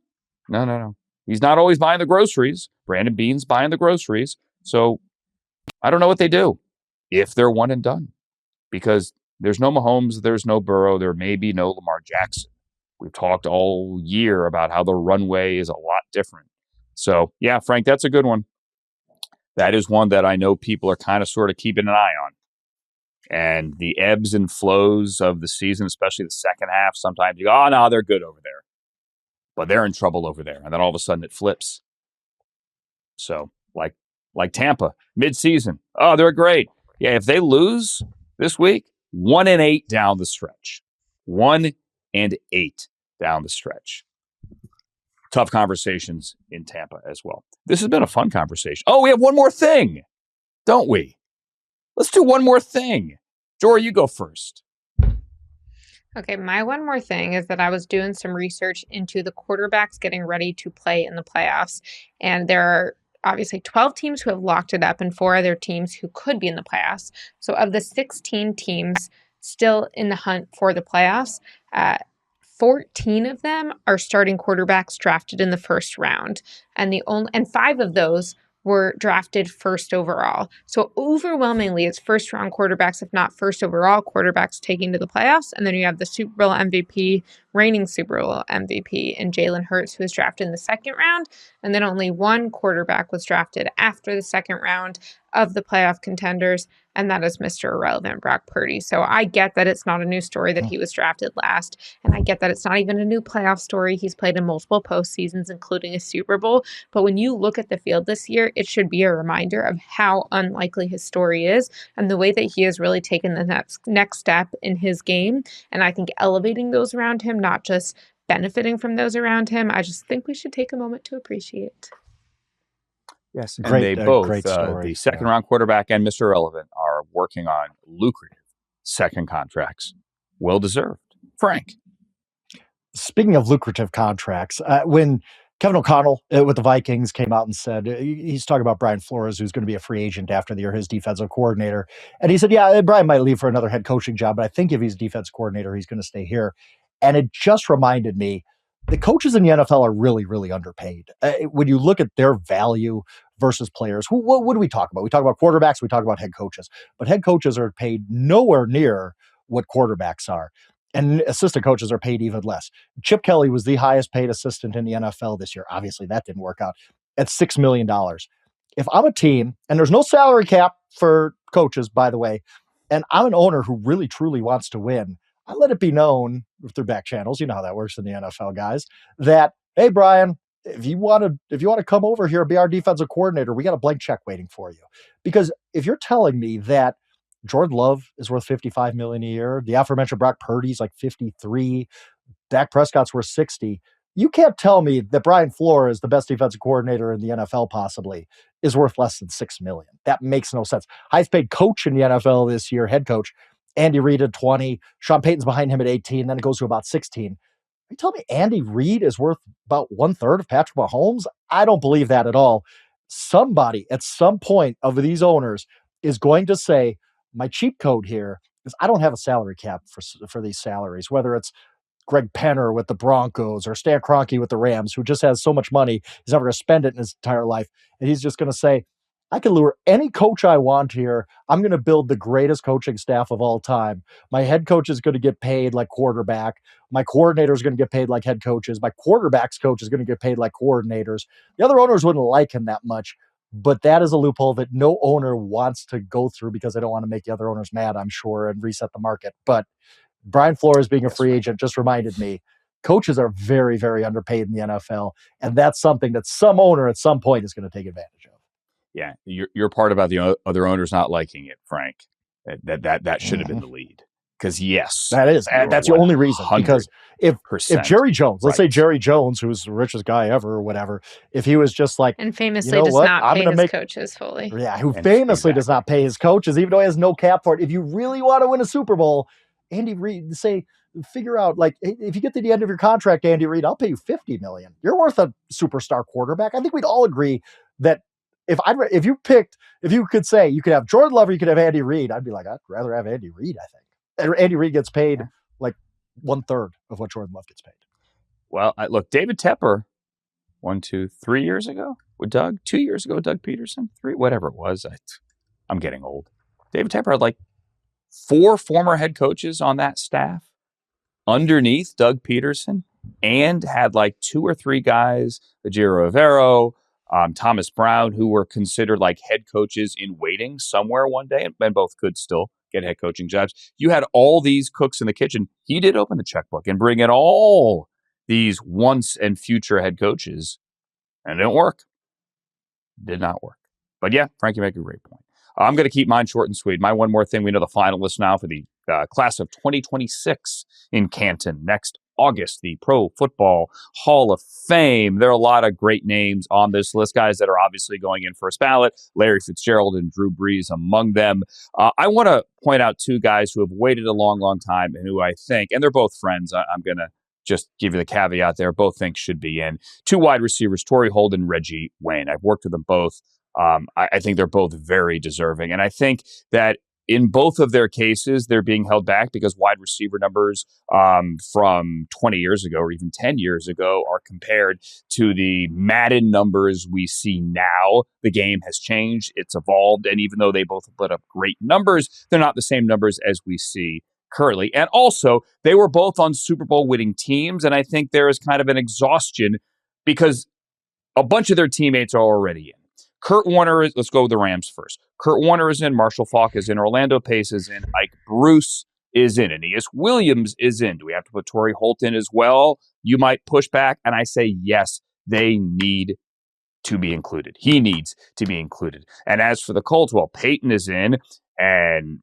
He's not always buying the groceries. Brandon Beane's buying the groceries. So I don't know what they do if they're one and done. Because there's no Mahomes, there's no Burrow, there may be no Lamar Jackson. We've talked all year about how the runway is a lot different. So, yeah, Frank, that's a good one. That is one that I know people are kind of sort of keeping an eye on. And the ebbs and flows of the season, especially the second half, sometimes you go, oh, no, they're good over there. But they're in trouble over there. And then all of a sudden it flips. So, like Tampa, mid-season. Oh, they're great. Yeah, if they lose this week, 1-8 down the stretch. 1-8 down the stretch. Tough conversations in Tampa as well. This has been a fun conversation. Oh, we have one more thing, don't we? Let's do one more thing. Jori, you go first. Okay, my one more thing is that I was doing some research into the quarterbacks getting ready to play in the playoffs. And there are obviously 12 teams who have locked it up and 4 other teams who could be in the playoffs. So of the 16 teams still in the hunt for the playoffs, 14 of them are starting quarterbacks drafted in the first round. And 5 of those were drafted first overall. So overwhelmingly, it's first round quarterbacks, if not first overall quarterbacks taking to the playoffs. And then you have the Super Bowl MVP, reigning Super Bowl MVP, and Jalen Hurts, who was drafted in the second round. And then only one quarterback was drafted after the second round of the playoff contenders, and that is Mr. Irrelevant, Brock Purdy. So I get that it's not a new story that he was drafted last, and I get that it's not even a new playoff story. He's played in multiple postseasons, including a Super Bowl. But when you look at the field this year, it should be a reminder of how unlikely his story is and the way that he has really taken the next step in his game. And I think elevating those around him, not just benefiting from those around him, I just think we should take a moment to appreciate. Yes, and they both, the second-round quarterback and Mr. Irrelevant, are working on lucrative second contracts. Well-deserved. Frank. Speaking of lucrative contracts, when Kevin O'Connell with the Vikings came out and said, he's talking about Brian Flores, who's going to be a free agent after the year, his defensive coordinator. And he said, yeah, Brian might leave for another head coaching job, but I think if he's defense coordinator, he's going to stay here. And it just reminded me, the coaches in the NFL are really, really underpaid. When you look at their value versus players, what do we talk about? We talk about quarterbacks, we talk about head coaches. But head coaches are paid nowhere near what quarterbacks are. And assistant coaches are paid even less. Chip Kelly was the highest paid assistant in the NFL this year. Obviously, that didn't work out at $6 million. If I'm a team, and there's no salary cap for coaches, by the way, and I'm an owner who really, truly wants to win, I let it be known through back channels, you know how that works in the NFL, guys, that, hey, Brian, if you want to come over here and be our defensive coordinator, we got a blank check waiting for you. Because if you're telling me that Jordan Love is worth $55 million a year, the aforementioned Brock Purdy's like 53, Dak Prescott's worth 60, you can't tell me that Brian Flores, the best defensive coordinator in the NFL possibly, is worth less than $6 million. That makes no sense. Highest paid coach in the NFL this year, head coach, Andy Reid at 20, Sean Payton's behind him at 18, then it goes to about 16. You tell me Andy Reid is worth about 1/3 of Patrick Mahomes? I don't believe that at all. Somebody at some point of these owners is going to say, my cheat code here is I don't have a salary cap for these salaries, whether it's Greg Penner with the Broncos or Stan Kroenke with the Rams, who just has so much money, he's never going to spend it in his entire life. And he's just going to say, I can lure any coach I want here. I'm going to build the greatest coaching staff of all time. My head coach is going to get paid like quarterback. My coordinator is going to get paid like head coaches. My quarterback's coach is going to get paid like coordinators. The other owners wouldn't like him that much, but that is a loophole that no owner wants to go through because they don't want to make the other owners mad, I'm sure, and reset the market. But Brian Flores being a free agent just reminded me, coaches are very, very underpaid in the NFL, and that's something that some owner at some point is going to take advantage of. Yeah, your part about the other owners not liking it, Frank. That should have been the lead. Because yes, that is, and that's the only reason. Because if Jerry Jones, let's say Jerry Jones, who's the richest guy ever or whatever, if he was just like, and famously does not pay his coaches fully. Yeah, who famously does not pay his coaches, even though he has no cap for it. If you really want to win a Super Bowl, Andy Reid, figure out, like, if you get to the end of your contract, Andy Reid, I'll pay you $50 million. You're worth a superstar quarterback. I think we'd all agree that if you could say you could have Jordan Love or you could have Andy Reid, I'd be like, I'd rather have Andy Reid, I think. And Andy Reid gets paid like 1/3 of what Jordan Love gets paid. Well, look, David Tepper, 3 years ago with Doug, 2 years ago with Doug Peterson, 3, whatever it was. I'm getting old. David Tepper had like 4 former head coaches on that staff underneath Doug Peterson, and had like 2 or 3 guys, Ejiro Evero, Thomas Brown, who were considered like head coaches in waiting somewhere one day, and both could still get head coaching jobs. You had all these cooks in the kitchen. He did open the checkbook and bring in all these once and future head coaches, and it didn't work. Did not work. But yeah, Frank, you make a great point. I'm going to keep mine short and sweet. My one more thing, we know the finalists now for the class of 2026 in Canton next August, the Pro Football Hall of Fame. There are a lot of great names on this list, guys that are obviously going in first ballot. Larry Fitzgerald and Drew Brees among them. I want to point out 2 guys who have waited a long, long time and who I think, and they're both friends, I'm going to just give you the caveat there, both think should be in. 2 wide receivers, Torrey Holt and Reggie Wayne. I've worked with them both. I think they're both very deserving. And I think that in both of their cases, they're being held back because wide receiver numbers from 20 years ago or even 10 years ago are compared to the Madden numbers we see now. The game has changed. It's evolved. And even though they both put up great numbers, they're not the same numbers as we see currently. And also, they were both on Super Bowl winning teams. And I think there is kind of an exhaustion because a bunch of their teammates are already in. Kurt Warner let's go with the Rams first. Kurt Warner is in, Marshall Faulk is in, Orlando Pace is in, Ike Bruce is in, Aeneas Williams is in. Do we have to put Torrey Holt in as well? You might push back, and I say yes, they need to be included. He needs to be included. And as for the Colts, well, Peyton is in, and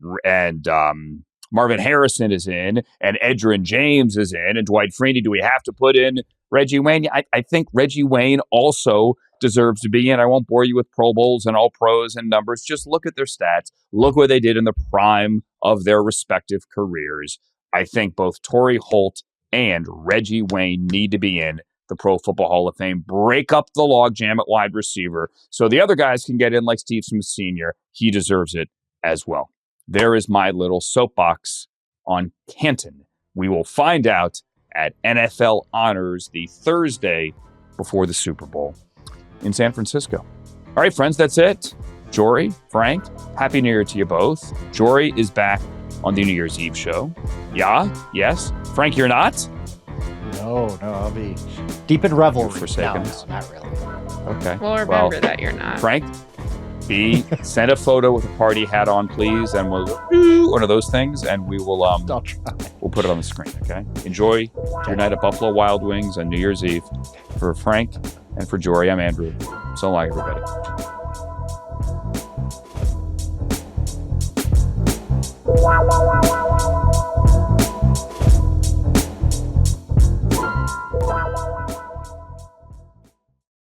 Marvin Harrison is in, and Edgerrin James is in, and Dwight Freeney. Do we have to put in Reggie Wayne? I think Reggie Wayne also deserves to be in. I won't bore you with Pro Bowls and all pros and numbers. Just look at their stats. Look what they did in the prime of their respective careers. I think both Torrey Holt and Reggie Wayne need to be in the Pro Football Hall of Fame. Break up the logjam at wide receiver so the other guys can get in, like Steve Smith Sr. He deserves it as well. There is my little soapbox on Canton. We will find out at NFL Honors the Thursday before the Super Bowl in San Francisco. All right, friends, that's it. Jori, Frank, Happy New Year to you both. Jori is back on the New Year's Eve show. Yeah? Yes? Frank, you're not? No, I'll be deep in revelry. Forsaken. No, not really. Okay. Well, remember that you're not. Frank, send a photo with a party hat on, please, and we'll do one of those things, and we will I'll try. We'll put it on the screen, okay? Enjoy your night at Buffalo Wild Wings on New Year's Eve. For Frank and for Jori, I'm Andrew. So long, everybody. Wow.